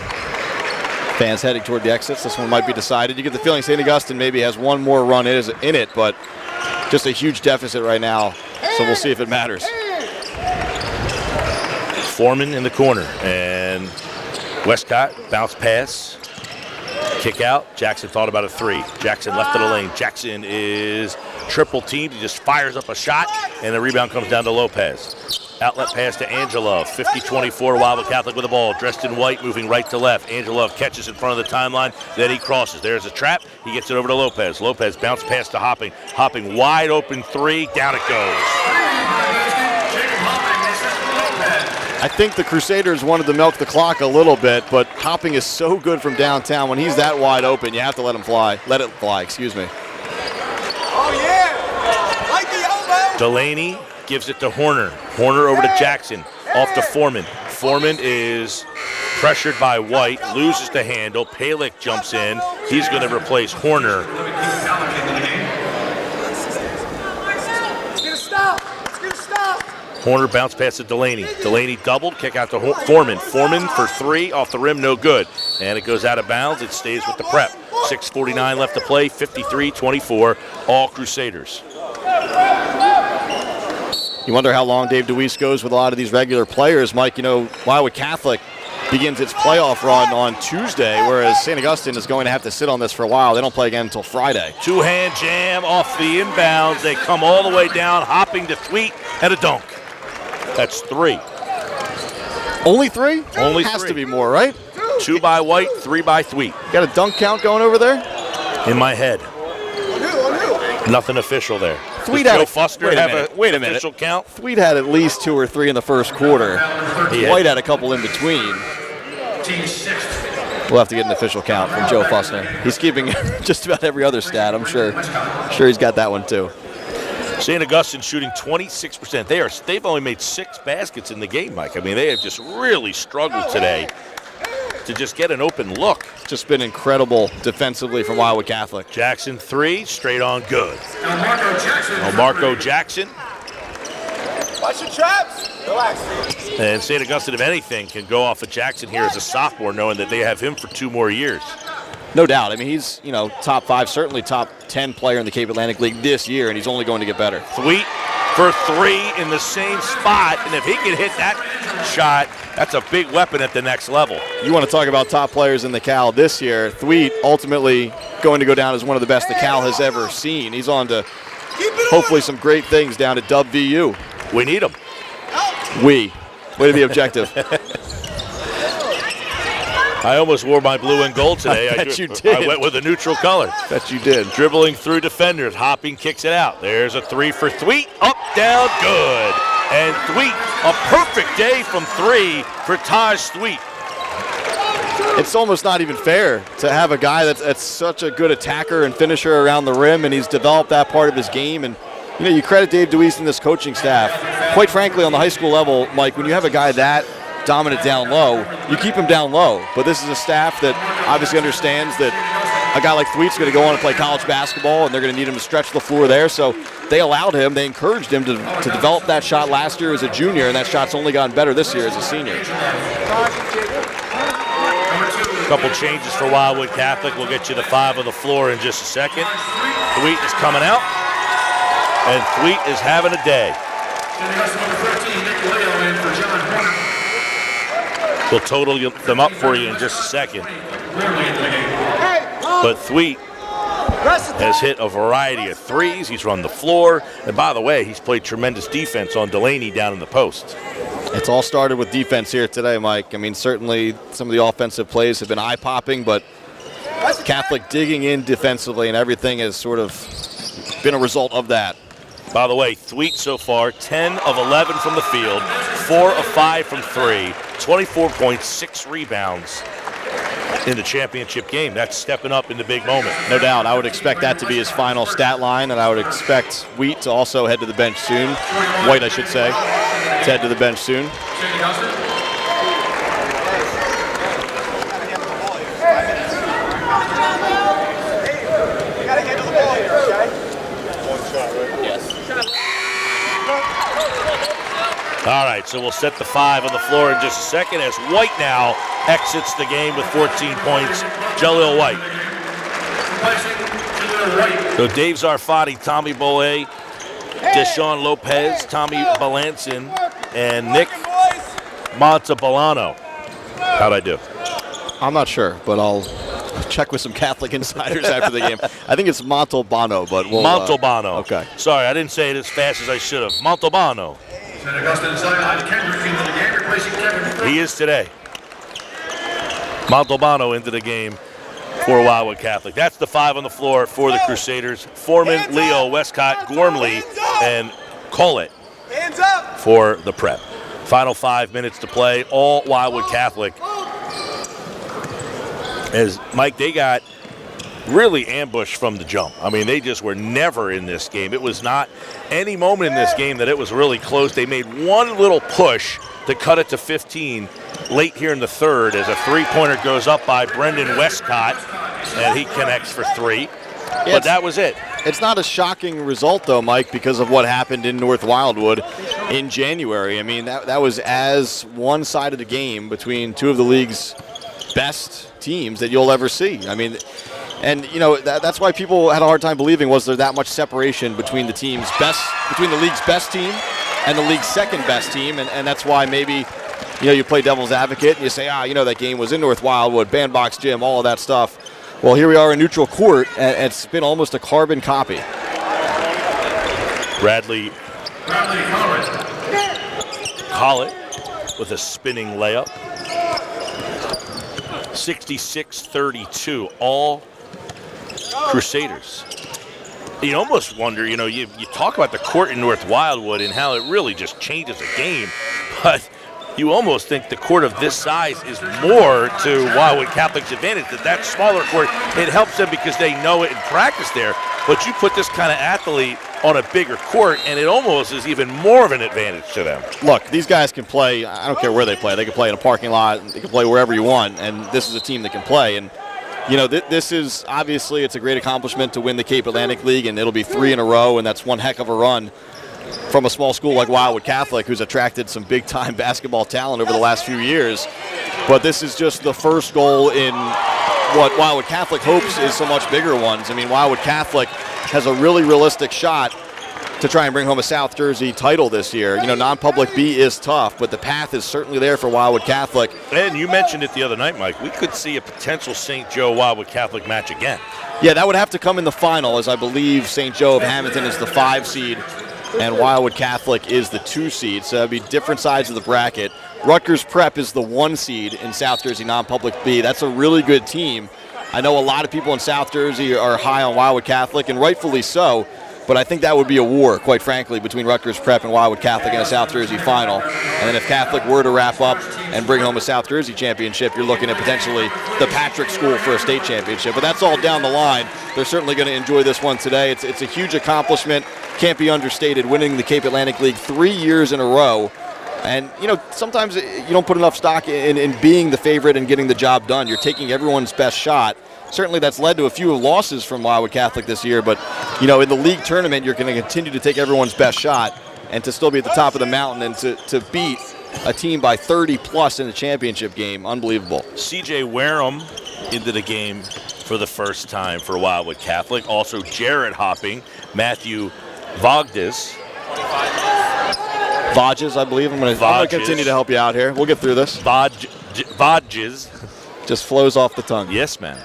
Fans heading toward the exits. This one might be decided. You get the feeling St. Augustine maybe has one more run in it, but just a huge deficit right now. So we'll see if it matters. Foreman in the corner, and Westcott bounce pass, kick out. Jackson thought about a 3. Jackson left of the lane. Jackson is triple teamed. He just fires up a shot, and the rebound comes down to Lopez. Outlet pass to Angelov. 50-24, Wildwood Catholic with the ball. Dressed in white, moving right to left. Angelov catches in front of the timeline. Then he crosses. There's a trap. He gets it over to Lopez. Lopez bounce pass to Hopping. Hopping wide open 3. Down it goes. I think the Crusaders wanted to milk the clock a little bit, but Hopping is so good from downtown. When he's that wide open, you have to let him fly. Let it fly, excuse me. Oh, yeah. Like the elbow. Delaney gives it to Horner. Horner over to Jackson. Off to Foreman. Foreman is pressured by White. Loses the handle. Palick jumps in. He's going to replace Horner. It's going to stop. It's going to stop. Horner bounce pass to Delaney. Delaney doubled, kick out to Foreman. Foreman for 3, off the rim, no good. And it goes out of bounds. It stays with the Prep. 6:49 left to play, 53-24, all Crusaders. You wonder how long Dave DeWeese goes with a lot of these regular players. Mike, you know, Wildwood Catholic begins its playoff run on Tuesday, whereas St. Augustine is going to have to sit on this for a while. They don't play again until Friday. Two-hand jam off the inbounds. They come all the way down, hopping to Thweet, and a dunk. That's 3. Only 3? Only Has 3. to be more, right? 2 by White, 3 by Thweet. Got a dunk count going over there? In my head. Nothing official there. Thweet Does had Joe Fuster have an official count? Thweet had at least 2 or 3 in the first quarter. White had a couple in between. We'll have to get an official count from Joe Fussner. He's keeping just about every other stat, I'm sure. Sure he's got that one too. St. Augustine shooting 26%. They've only made 6 baskets in the game, Mike. I mean, they have just really struggled today to just get an open look. Just been incredible defensively from Wildwood Catholic. Jackson 3, straight on good. Marco Jackson. Watch your traps. Relax. And St. Augustine, if anything, can go off of Jackson here as a sophomore, knowing that they have him for 2 more years. No doubt. I mean, he's, you know, top 5, certainly top 10 player in the Cape Atlantic League this year, and he's only going to get better. Thweet for 3 in the same spot, and if he can hit that shot, that's a big weapon at the next level. You want to talk about top players in the Cal this year. Thweet ultimately going to go down as one of the best the Cal has ever seen. He's on to hopefully some great things down at WVU. We need him. Way to be objective. I almost wore my blue and gold today. I bet you did. I went with a neutral color. Bet you did. Dribbling through defenders, hopping, kicks it out. There's a 3 for Thweet. Up, down, good. And Thweet, a perfect day from 3 for Taj Thweet. It's almost not even fair to have a guy that's such a good attacker and finisher around the rim, and he's developed that part of his game. And you know, you credit Dave DeWeese and this coaching staff. Quite frankly, on the high school level, Mike, when you have a guy that dominant down low, you keep him down low. But this is a staff that obviously understands that a guy like Thweet's going to go on and play college basketball, and they're going to need him to stretch the floor there. So they allowed him, they encouraged him to develop that shot last year as a junior, and that shot's only gotten better this year as a senior. Couple changes for Wildwood Catholic. We'll get you the 5 on the floor in just a second. Thweet is coming out, and Thweet is having a day. We'll total them up for you in just a second. But Thweet has hit a variety of threes. He's run the floor. And by the way, he's played tremendous defense on Delaney down in the post. It's all started with defense here today, Mike. I mean, certainly some of the offensive plays have been eye-popping, but Catholic digging in defensively, and everything has sort of been a result of that. By the way, Thweet so far, 10 of 11 from the field, 4 of 5 from 3, 24.6 rebounds in the championship game. That's stepping up in the big moment. No doubt. I would expect that to be his final stat line, and I would expect Wheat to also head to the bench soon. White, I should say, to head to the bench soon. All right, so we'll set the 5 on the floor in just a second as White now exits the game with 14 points. Jalil White. So Dave Zarfati, Tommy Bolle, Deshaun Lopez, Tommy Balanson, and Nick Montebolano. How'd I do? I'm not sure, but I'll check with some Catholic insiders after the game. I think it's Montalbano, but we'll... Montalbano. Okay. Sorry, I didn't say it as fast as I should have. Montalbano. He is today. Montalbano into the game for Wildwood Catholic. That's the 5 on the floor for the Crusaders. Foreman, Leo, Westcott, Gormley, and Collett for the Prep. Final 5 minutes to play. All Wildwood Catholic. As Mike, they got really ambushed from the jump. I mean, they just were never in this game. It was not any moment in this game that it was really close. They made one little push to cut it to 15 late here in the third as a three-pointer goes up by Brendan Westcott, and he connects for 3. But that was it. It's not a shocking result, though, Mike, because of what happened in North Wildwood. in January. I mean, that was as one-sided a game between two of the league's best teams that you'll ever see. I mean, and you know that's why people had a hard time believing was there that much separation between the team's best, between the league's best team and the league's second best team, and that's why maybe you play devil's advocate and you say, that game was in North Wildwood, bandbox gym, all of that stuff. Well, here we are in neutral court, and it's been almost a carbon copy. Bradley Collett with a spinning layup. 66-32, all Crusaders. You almost wonder, you talk about the court in North Wildwood and how it really just changes a game, but you almost think the court of this size is more to Wildwood Catholic's advantage. That smaller court, it helps them because they know it and practice there, but you put this kind of athlete on a bigger court, and it almost is even more of an advantage to them. Look, these guys can play, I don't care where they play. They can play in a parking lot, they can play wherever you want, and this is a team that can play. And this is, obviously, it's a great accomplishment to win the Cape Atlantic League, and it'll be 3 in a row, and that's one heck of a run from a small school like Wildwood Catholic, who's attracted some big-time basketball talent over the last few years. But this is just the first goal in what Wildwood Catholic hopes is so much bigger ones. I mean, Wildwood Catholic has a really realistic shot to try and bring home a South Jersey title this year. Non-public B is tough, but the path is certainly there for Wildwood Catholic. And you mentioned it the other night, Mike. We could see a potential St. Joe Wildwood Catholic match again. Yeah, that would have to come in the final, as I believe St. Joe of Hamilton is the 5 seed and Wildwood Catholic is the 2 seed. So that'd be different sides of the bracket. Rutgers Prep is the 1 seed in South Jersey non-public B. That's a really good team. I know a lot of people in South Jersey are high on Wildwood Catholic, and rightfully so, but I think that would be a war, quite frankly, between Rutgers Prep and Wildwood Catholic in a South Jersey final. And then if Catholic were to wrap up and bring home a South Jersey championship, you're looking at potentially the Patrick School for a state championship. But that's all down the line. They're certainly going to enjoy this one today. It's a huge accomplishment. Can't be understated, winning the Cape Atlantic League 3 years in a row. And, sometimes you don't put enough stock in being the favorite and getting the job done. You're taking everyone's best shot. Certainly that's led to a few losses from Wildwood Catholic this year, but, in the league tournament, you're going to continue to take everyone's best shot and to still be at the top of the mountain and to beat a team by 30-plus in the championship game. Unbelievable. C.J. Wareham into the game for the first time for Wildwood Catholic. Also Jared hopping, Matthew Vogdes. Vodges, I believe. I'm going to continue to help you out here. We'll get through this. Vodges. Just flows off the tongue. Yes, man.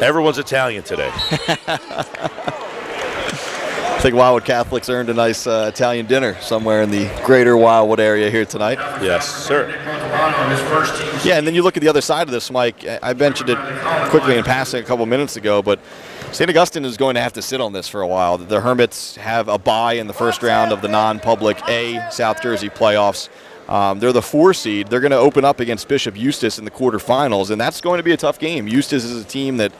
Everyone's Italian today. I think Wildwood Catholics earned a nice Italian dinner somewhere in the greater Wildwood area here tonight. Yes, sir. Yeah, and then you look at the other side of this, Mike. I mentioned it quickly in passing a couple minutes ago, but St. Augustine is going to have to sit on this for a while. The Hermits have a bye in the first round of the non-public A South Jersey playoffs. They're the 4 seed. They're going to open up against Bishop Eustis in the quarterfinals, and that's going to be a tough game. Eustis is a team that,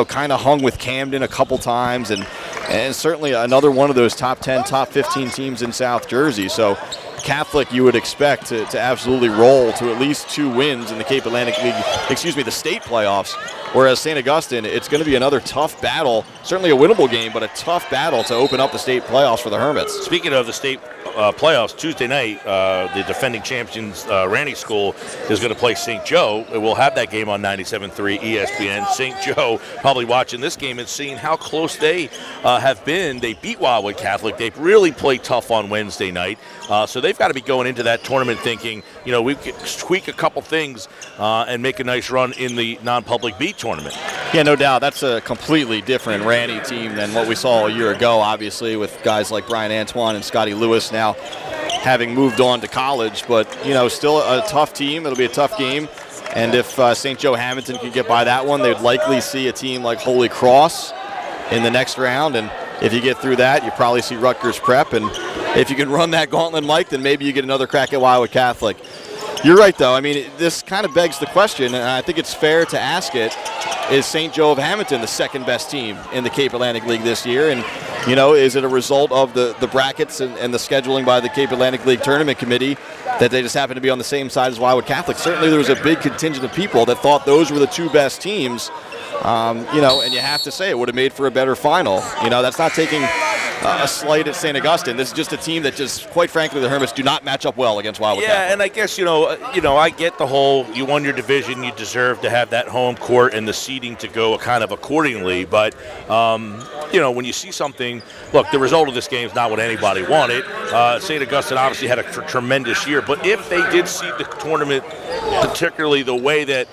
kind of hung with Camden a couple times, and certainly another one of those top 10, top 15 teams in South Jersey. So Catholic, you would expect to absolutely roll to at least 2 wins in the Cape Atlantic League, the state playoffs. Whereas St. Augustine, it's going to be another tough battle, certainly a winnable game, but a tough battle to open up the state playoffs for the Hermits. Speaking of the state playoffs, Tuesday night, the defending champions, Randy School, is going to play St. Joe. We'll have that game on 97.3 ESPN. St. Joe probably watching this game and seeing how close they have been. They beat Wildwood Catholic. They've really played tough on Wednesday night. So they've got to be going into that tournament thinking, we could tweak a couple things and make a nice run in the non-public B tournament. Yeah, no doubt. That's a completely different Randy team than what we saw a year ago, obviously, with guys like Brian Antoine and Scotty Lewis now having moved on to college. But, still a tough team. It'll be a tough game. And if St. Joe Hamilton could get by that one, they'd likely see a team like Holy Cross in the next round. And if you get through that, you probably see Rutgers Prep. And if you can run that gauntlet, Mike, then maybe you get another crack at Wildwood Catholic. You're right, though. I mean, this kind of begs the question, and I think it's fair to ask it, is St. Joe of Hamilton the second best team in the Cape Atlantic League this year? And, is it a result of the brackets and the scheduling by the Cape Atlantic League Tournament Committee that they just happen to be on the same side as Wildwood Catholic? Certainly there was a big contingent of people that thought those were the 2 best teams. And you have to say it would have made for a better final. That's not taking a slight at St. Augustine. This is just a team that just, quite frankly, the Hermits do not match up well against Wildwood Catholic. Yeah, and I guess, I get the whole, you won your division, you deserve to have that home court and the seeding to go kind of accordingly. But, when you see something, look, the result of this game is not what anybody wanted. St. Augustine obviously had a tremendous year, but if they did seed the tournament, particularly the way that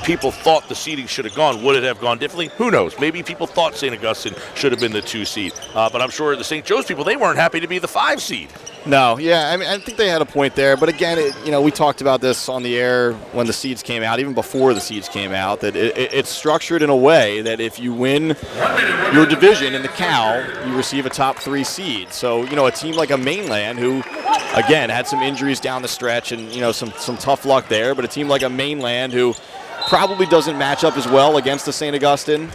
people thought the seeding should have gone, would it have gone differently? Who knows? Maybe people thought St. Augustine should have been the 2 seed. But I'm sure the St. Joe's people, they weren't happy to be the 5 seed. No, yeah, I mean, I think they had a point there. But again, we talked about this on the air when the seeds came out, even before the seeds came out, that it's structured in a way that if you win your division in the Cal, you receive a top 3 seed. So, a team like a Mainland who, again, had some injuries down the stretch and, some tough luck there, but a team like a Mainland who probably doesn't match up as well against the St. Augustine.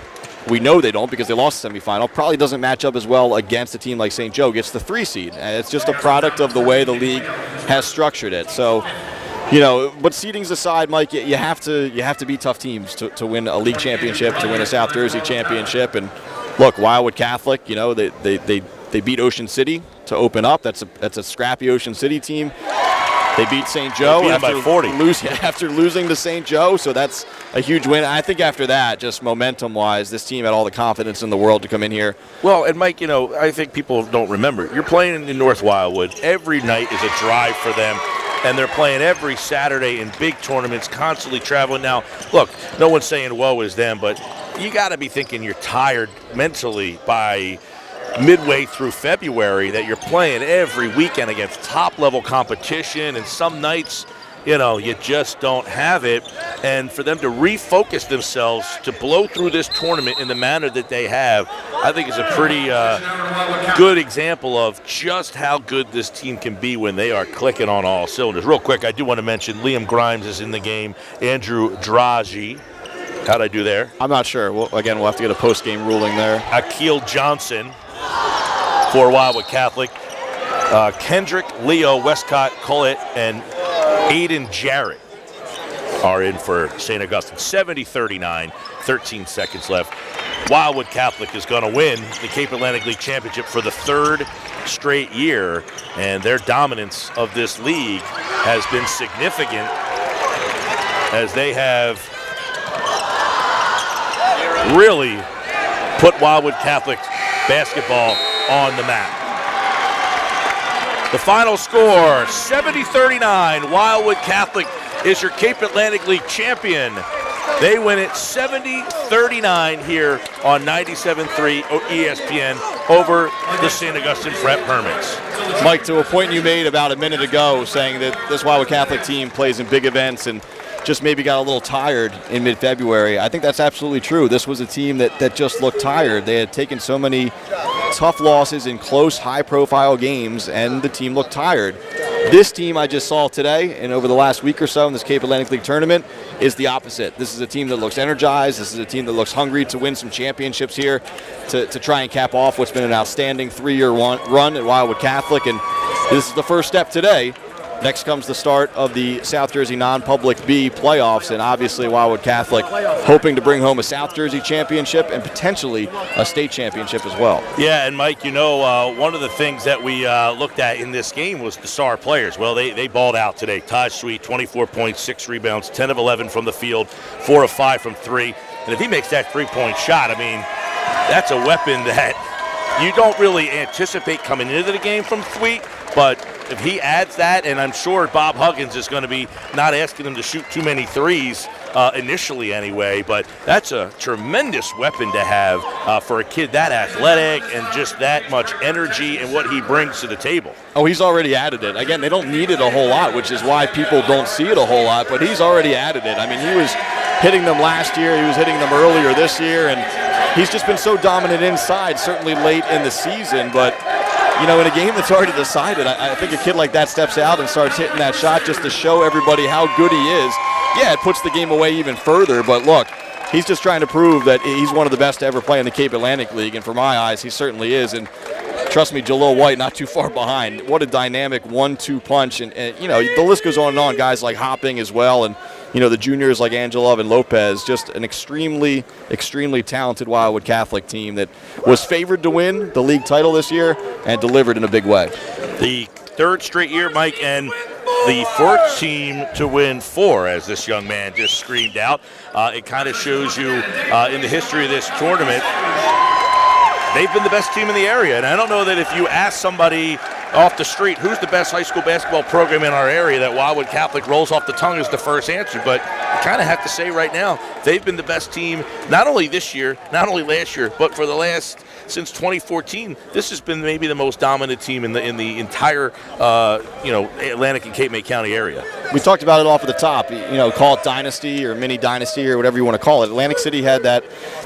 We know they don't because they lost the semifinal. Probably doesn't match up as well against a team like St. Joe. Gets the 3 seed. And it's just a product of the way the league has structured it. So, but seedings aside, Mike, you have to beat tough teams to win a league championship, to win a South Jersey championship. And look, Wildwood Catholic, they beat Ocean City to open up. That's a scrappy Ocean City team. They beat St. Joe by 40. After losing to St. Joe, so that's a huge win. I think after that, just momentum-wise, this team had all the confidence in the world to come in here. Well, and Mike, I think people don't remember. You're playing in North Wildwood. Every night is a drive for them, and they're playing every Saturday in big tournaments, constantly traveling. Now, look, no one's saying woe is them, but you got to be thinking you're tired mentally by midway through February, that you're playing every weekend against top-level competition, and some nights, you just don't have it. And for them to refocus themselves to blow through this tournament in the manner that they have, I think is a pretty good example of just how good this team can be when they are clicking on all cylinders. Real quick, I do want to mention Liam Grimes is in the game, Andrew Draji. How'd I do there? I'm not sure. We'll have to get a post-game ruling there. Akil Johnson for Wildwood Catholic. Kendrick, Leo, Westcott, Collette, and Aiden Jarrett are in for St. Augustine. 70-39, 13 seconds left. Wildwood Catholic is going to win the Cape Atlantic League Championship for the 3rd straight year, and their dominance of this league has been significant as they have really put Wildwood Catholic basketball on the map. The final score, 70-39. Wildwood Catholic is your Cape Atlantic League champion. They win it 70-39 here on 97.3 ESPN over the St. Augustine Prep Hermits. Mike, to a point you made about a minute ago, saying that this Wildwood Catholic team plays in big events and just maybe got a little tired in mid-February. I think that's absolutely true. This was a team that just looked tired. They had taken so many tough losses in close, high-profile games, and the team looked tired. This team I just saw today and over the last week or so in this Cape Atlantic League tournament is the opposite. This is a team that looks energized. This is a team that looks hungry to win some championships here, to try and cap off what's been an outstanding 3-year run at Wildwood Catholic, and this is the first step today. Next comes the start of the South Jersey non-public B playoffs, and obviously Wildwood Catholic hoping to bring home a South Jersey championship and potentially a state championship as well. Yeah, and Mike, one of the things that we looked at in this game was the star players. Well, they balled out today. Taj Sweet, 24 points, 6 rebounds, 10 of 11 from the field, 4 of 5 from 3. And if he makes that three-point shot, I mean, that's a weapon that you don't really anticipate coming into the game from Sweet, but if he adds that, and I'm sure Bob Huggins is going to be not asking him to shoot too many threes initially anyway, but that's a tremendous weapon to have for a kid that athletic and just that much energy and what he brings to the table. Oh, he's already added it. Again, they don't need it a whole lot, which is why people don't see it a whole lot, but he's already added it. I mean, he was hitting them last year, he was hitting them earlier this year, and he's just been so dominant inside, certainly late in the season, but in a game that's already decided, I think a kid like that steps out and starts hitting that shot just to show everybody how good he is. Yeah, it puts the game away even further, but look, he's just trying to prove that he's one of the best to ever play in the Cape Atlantic League, and for my eyes, he certainly is. And trust me, Jalil White not too far behind. What a dynamic 1-2 punch, and the list goes on and on. Guys like Hopping as well, and the juniors like Angelov and Lopez, just an extremely, extremely talented Wildwood Catholic team that was favored to win the league title this year and delivered in a big way. The third straight year, Mike, and the fourth team to win 4, as this young man just screamed out. It kind of shows you in the history of this tournament, they've been the best team in the area. And I don't know that if you ask somebody off the street who's the best high school basketball program in our area, that Wildwood Catholic rolls off the tongue as the first answer. But you kind of have to say right now, they've been the best team, not only this year, not only last year, but for the last, since 2014, this has been maybe the most dominant team in the entire Atlantic and Cape May County area. We talked about it off at the top, call it dynasty or mini dynasty or whatever you want to call it. Atlantic City had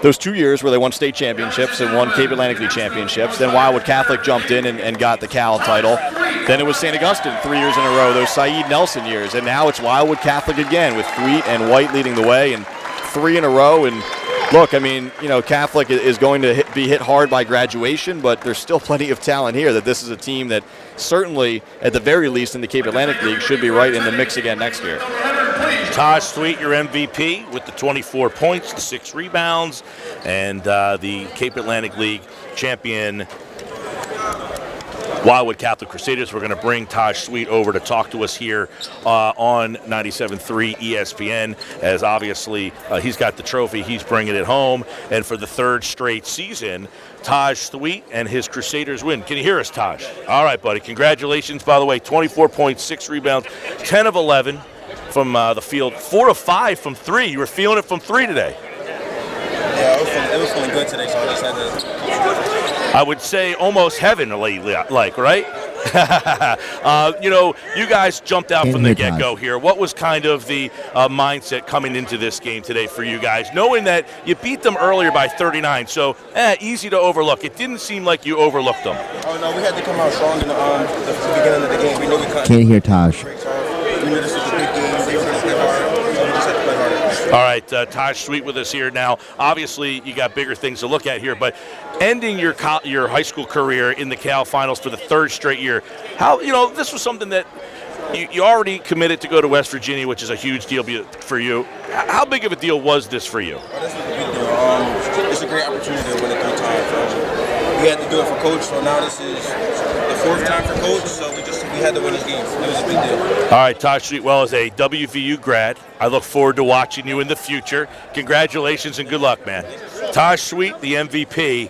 those 2 years where they won state championships and won Cape Atlantic League championships. Then Wildwood Catholic jumped in and got the Cal title. Then it was St. Augustine 3 years in a row, those Saeed Nelson years. And now it's Wildwood Catholic again with Thweet and White leading the way, and 3 in a row. And look, Catholic is going to be hit hard by graduation, but there's still plenty of talent here. That this is a team that certainly, at the very least in the Cape Atlantic League, should be right in the mix again next year. Taj Thweet, your MVP, with the 24 points, the 6 rebounds, and the Cape Atlantic League champion Wildwood Catholic Crusaders. We're going to bring Taj Thweet over to talk to us here on 97.3 ESPN, as obviously he's got the trophy. He's bringing it home. And for the 3rd straight season, Taj Thweet and his Crusaders win. Can you hear us, Taj? All right, buddy. Congratulations, by the way. 24 points, 6 rebounds, 10 of 11 from the field, 4 of 5 from 3. You were feeling it from 3 today. Yeah, it was feeling good today, so I just had to... I would say almost heavenly, like, right? You guys jumped out from the get-go here. What was kind of the mindset coming into this game today for you guys, knowing that you beat them earlier by 39, so easy to overlook? It didn't seem like you overlooked them. Oh, no, we had to come out strong in the beginning of the game. We knew we couldn't. Can't hear Taj. We knew this was a big game. We were going to play hard, so we just had to play harder. All right, Taj Thweet with us here now. Obviously, you got bigger things to look at here, but ending your high school career in the Cal Finals for the 3rd straight year, how this was something that you already committed to go to West Virginia, which is a huge deal for you. How big of a deal was this for you? Oh, this was a big deal. It's a great opportunity to win it 3 times. We had to do it for Coach, so now this is the 4th time for Coach, so we had to win this game. It was a big deal. All right, Taj Thweet, as a WVU grad, I look forward to watching you in the future. Congratulations and good luck, man. Taj Thweet, the MVP,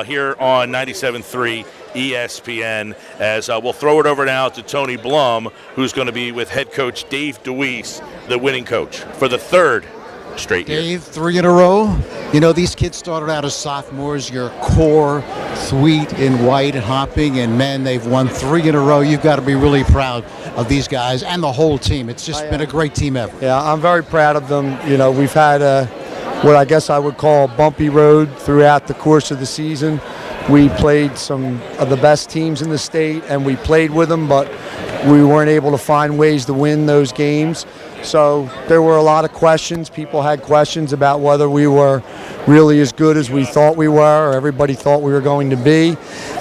here on 97.3 ESPN, as we'll throw it over now to Tony Blum, who's going to be with head coach Dave DeWeese, the winning coach, for the 3rd straight year. Dave, 3 in a row. These kids started out as sophomores. Your core, Thweet and White and Hopping, and men, they've won 3 in a row. You've got to be really proud of these guys and the whole team. It's just been a great team effort. Yeah, I'm very proud of them. We've had what I guess I would call a bumpy road throughout the course of the season. We played some of the best teams in the state, and we played with them, but we weren't able to find ways to win those games. So there were a lot of questions. People had questions about whether we were really as good as we thought we were, or everybody thought we were going to be.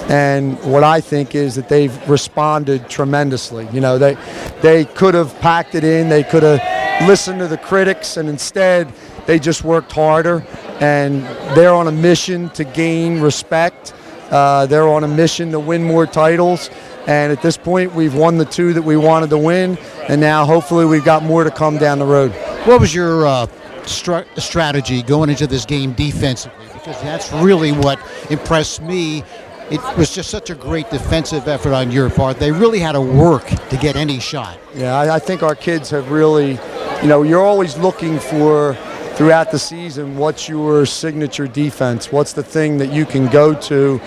And what I think is that they've responded tremendously. They could have packed it in. They could have listened to the critics, and instead they just worked harder. And they're on a mission to gain respect. They're on a mission to win more titles. And at this point, we've won the 2 that we wanted to win, and now hopefully we've got more to come down the road. What was your strategy going into this game defensively? Because that's really what impressed me. It was just such a great defensive effort on your part. They really had to work to get any shot. Yeah, I think our kids have really, you're always looking for, throughout the season, what's your signature defense? What's the thing that you can go to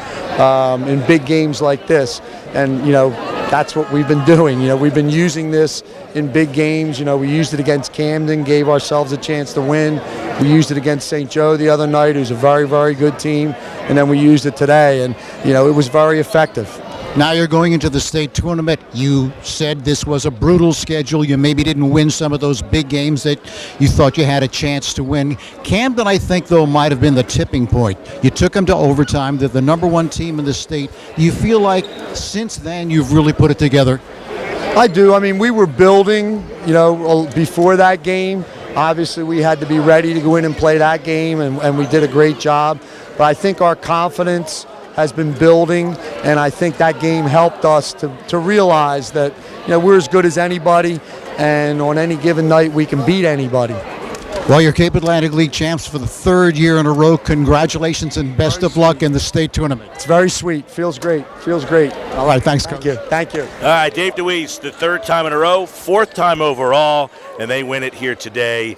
in big games like this? And, that's what we've been doing. We've been using this in big games. We used it against Camden, gave ourselves a chance to win. We used it against St. Joe the other night, who's a very, very good team. And then we used it today, and, it was very effective. Now you're going into the state tournament. You said this was a brutal schedule. You maybe didn't win some of those big games that you thought you had a chance to win. Camden, I think, though, might have been the tipping point. You took them to overtime. They're the number 1 team in the state. Do you feel like since then you've really put it together? I do. I mean, we were building, before that game. Obviously, we had to be ready to go in and play that game, and we did a great job. But I think our confidence has been building, and I think that game helped us to realize that, we're as good as anybody, and on any given night, we can beat anybody. Well, you're Cape Atlantic League champs for the third year in a row. Congratulations and best of luck in the state tournament. It's very sweet. Feels great. All right, thanks, Coach. Thank you. All right, Dave DeWeese, the third time in a row, fourth time overall, and they win it here today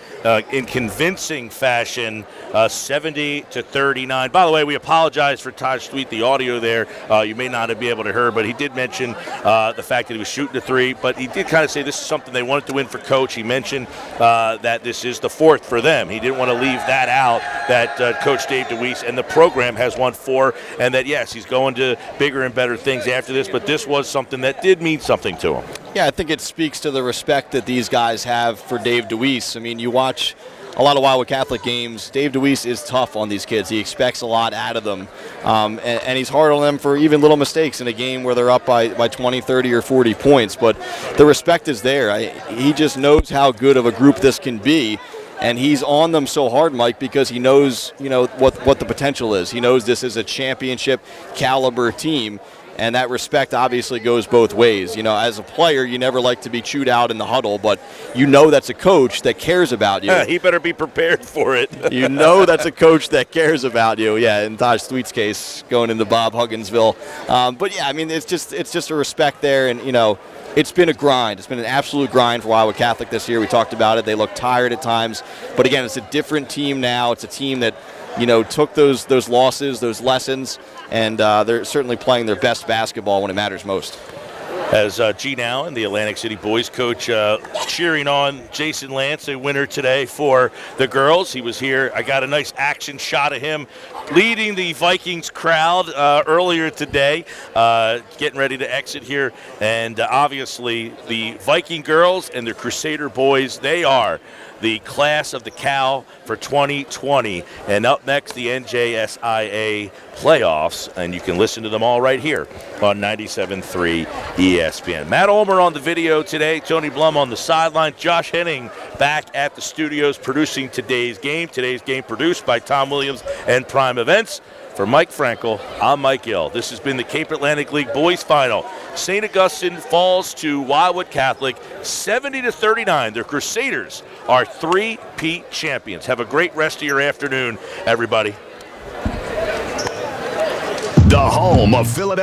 in convincing fashion, 70-39. By the way, we apologize for Taj Sweet, the audio there. You may not be able to hear, but he did mention the fact that he was shooting a three, but he did kind of say this is something they wanted to win for Coach. He mentioned that this is the fourth for them. He didn't want to leave that out, that Coach Dave DeWeese and the program has won 4, and that, yes, he's going to bigger and better things after this, but this was something that did mean something to him. Yeah, I think it speaks to the respect that these guys have for Dave DeWeese. I mean, you watch a lot of Wildwood Catholic games. Dave DeWeese is tough on these kids. He expects a lot out of them, and he's hard on them for even little mistakes in a game where they're up by 20, 30, or 40 points. But the respect is there. He just knows how good of a group this can be. And he's on them so hard, Mike, because he knows, what the potential is. He knows this is a championship caliber team, and that respect obviously goes both ways. As a player, you never like to be chewed out in the huddle, but that's a coach that cares about you. Yeah, he better be prepared for it. That's a coach that cares about you. Yeah, in Taj Sweet's case, going into Bob Hugginsville. But yeah, I mean, it's just a respect there, and it's been a grind. It's been an absolute grind for Wildwood Catholic this year. We talked about it. They look tired at times. But again, it's a different team now. It's a team that, took those losses, those lessons, and they're certainly playing their best basketball when it matters most. As Gene Allen, the Atlantic City boys coach, cheering on Jason Lance, a winner today for the girls. He was here. I got a nice action shot of him leading the Vikings crowd earlier today, getting ready to exit here. And obviously the Viking girls and the Crusader boys, they are the class of the Cal for 2020. And up next, the NJSIA playoffs, and you can listen to them all right here on 97.3 ESPN. Matt Ulmer on the video today, Tony Blum on the sideline, Josh Henning back at the studios producing today's game. Today's game produced by Tom Williams and Prime Events. For Mike Frankel, I'm Mike Gill. This has been the Cape Atlantic League Boys Final. St. Augustine falls to Wildwood Catholic 70-39. The Crusaders are 3-peat champions. Have a great rest of your afternoon, everybody. The home of Philadelphia.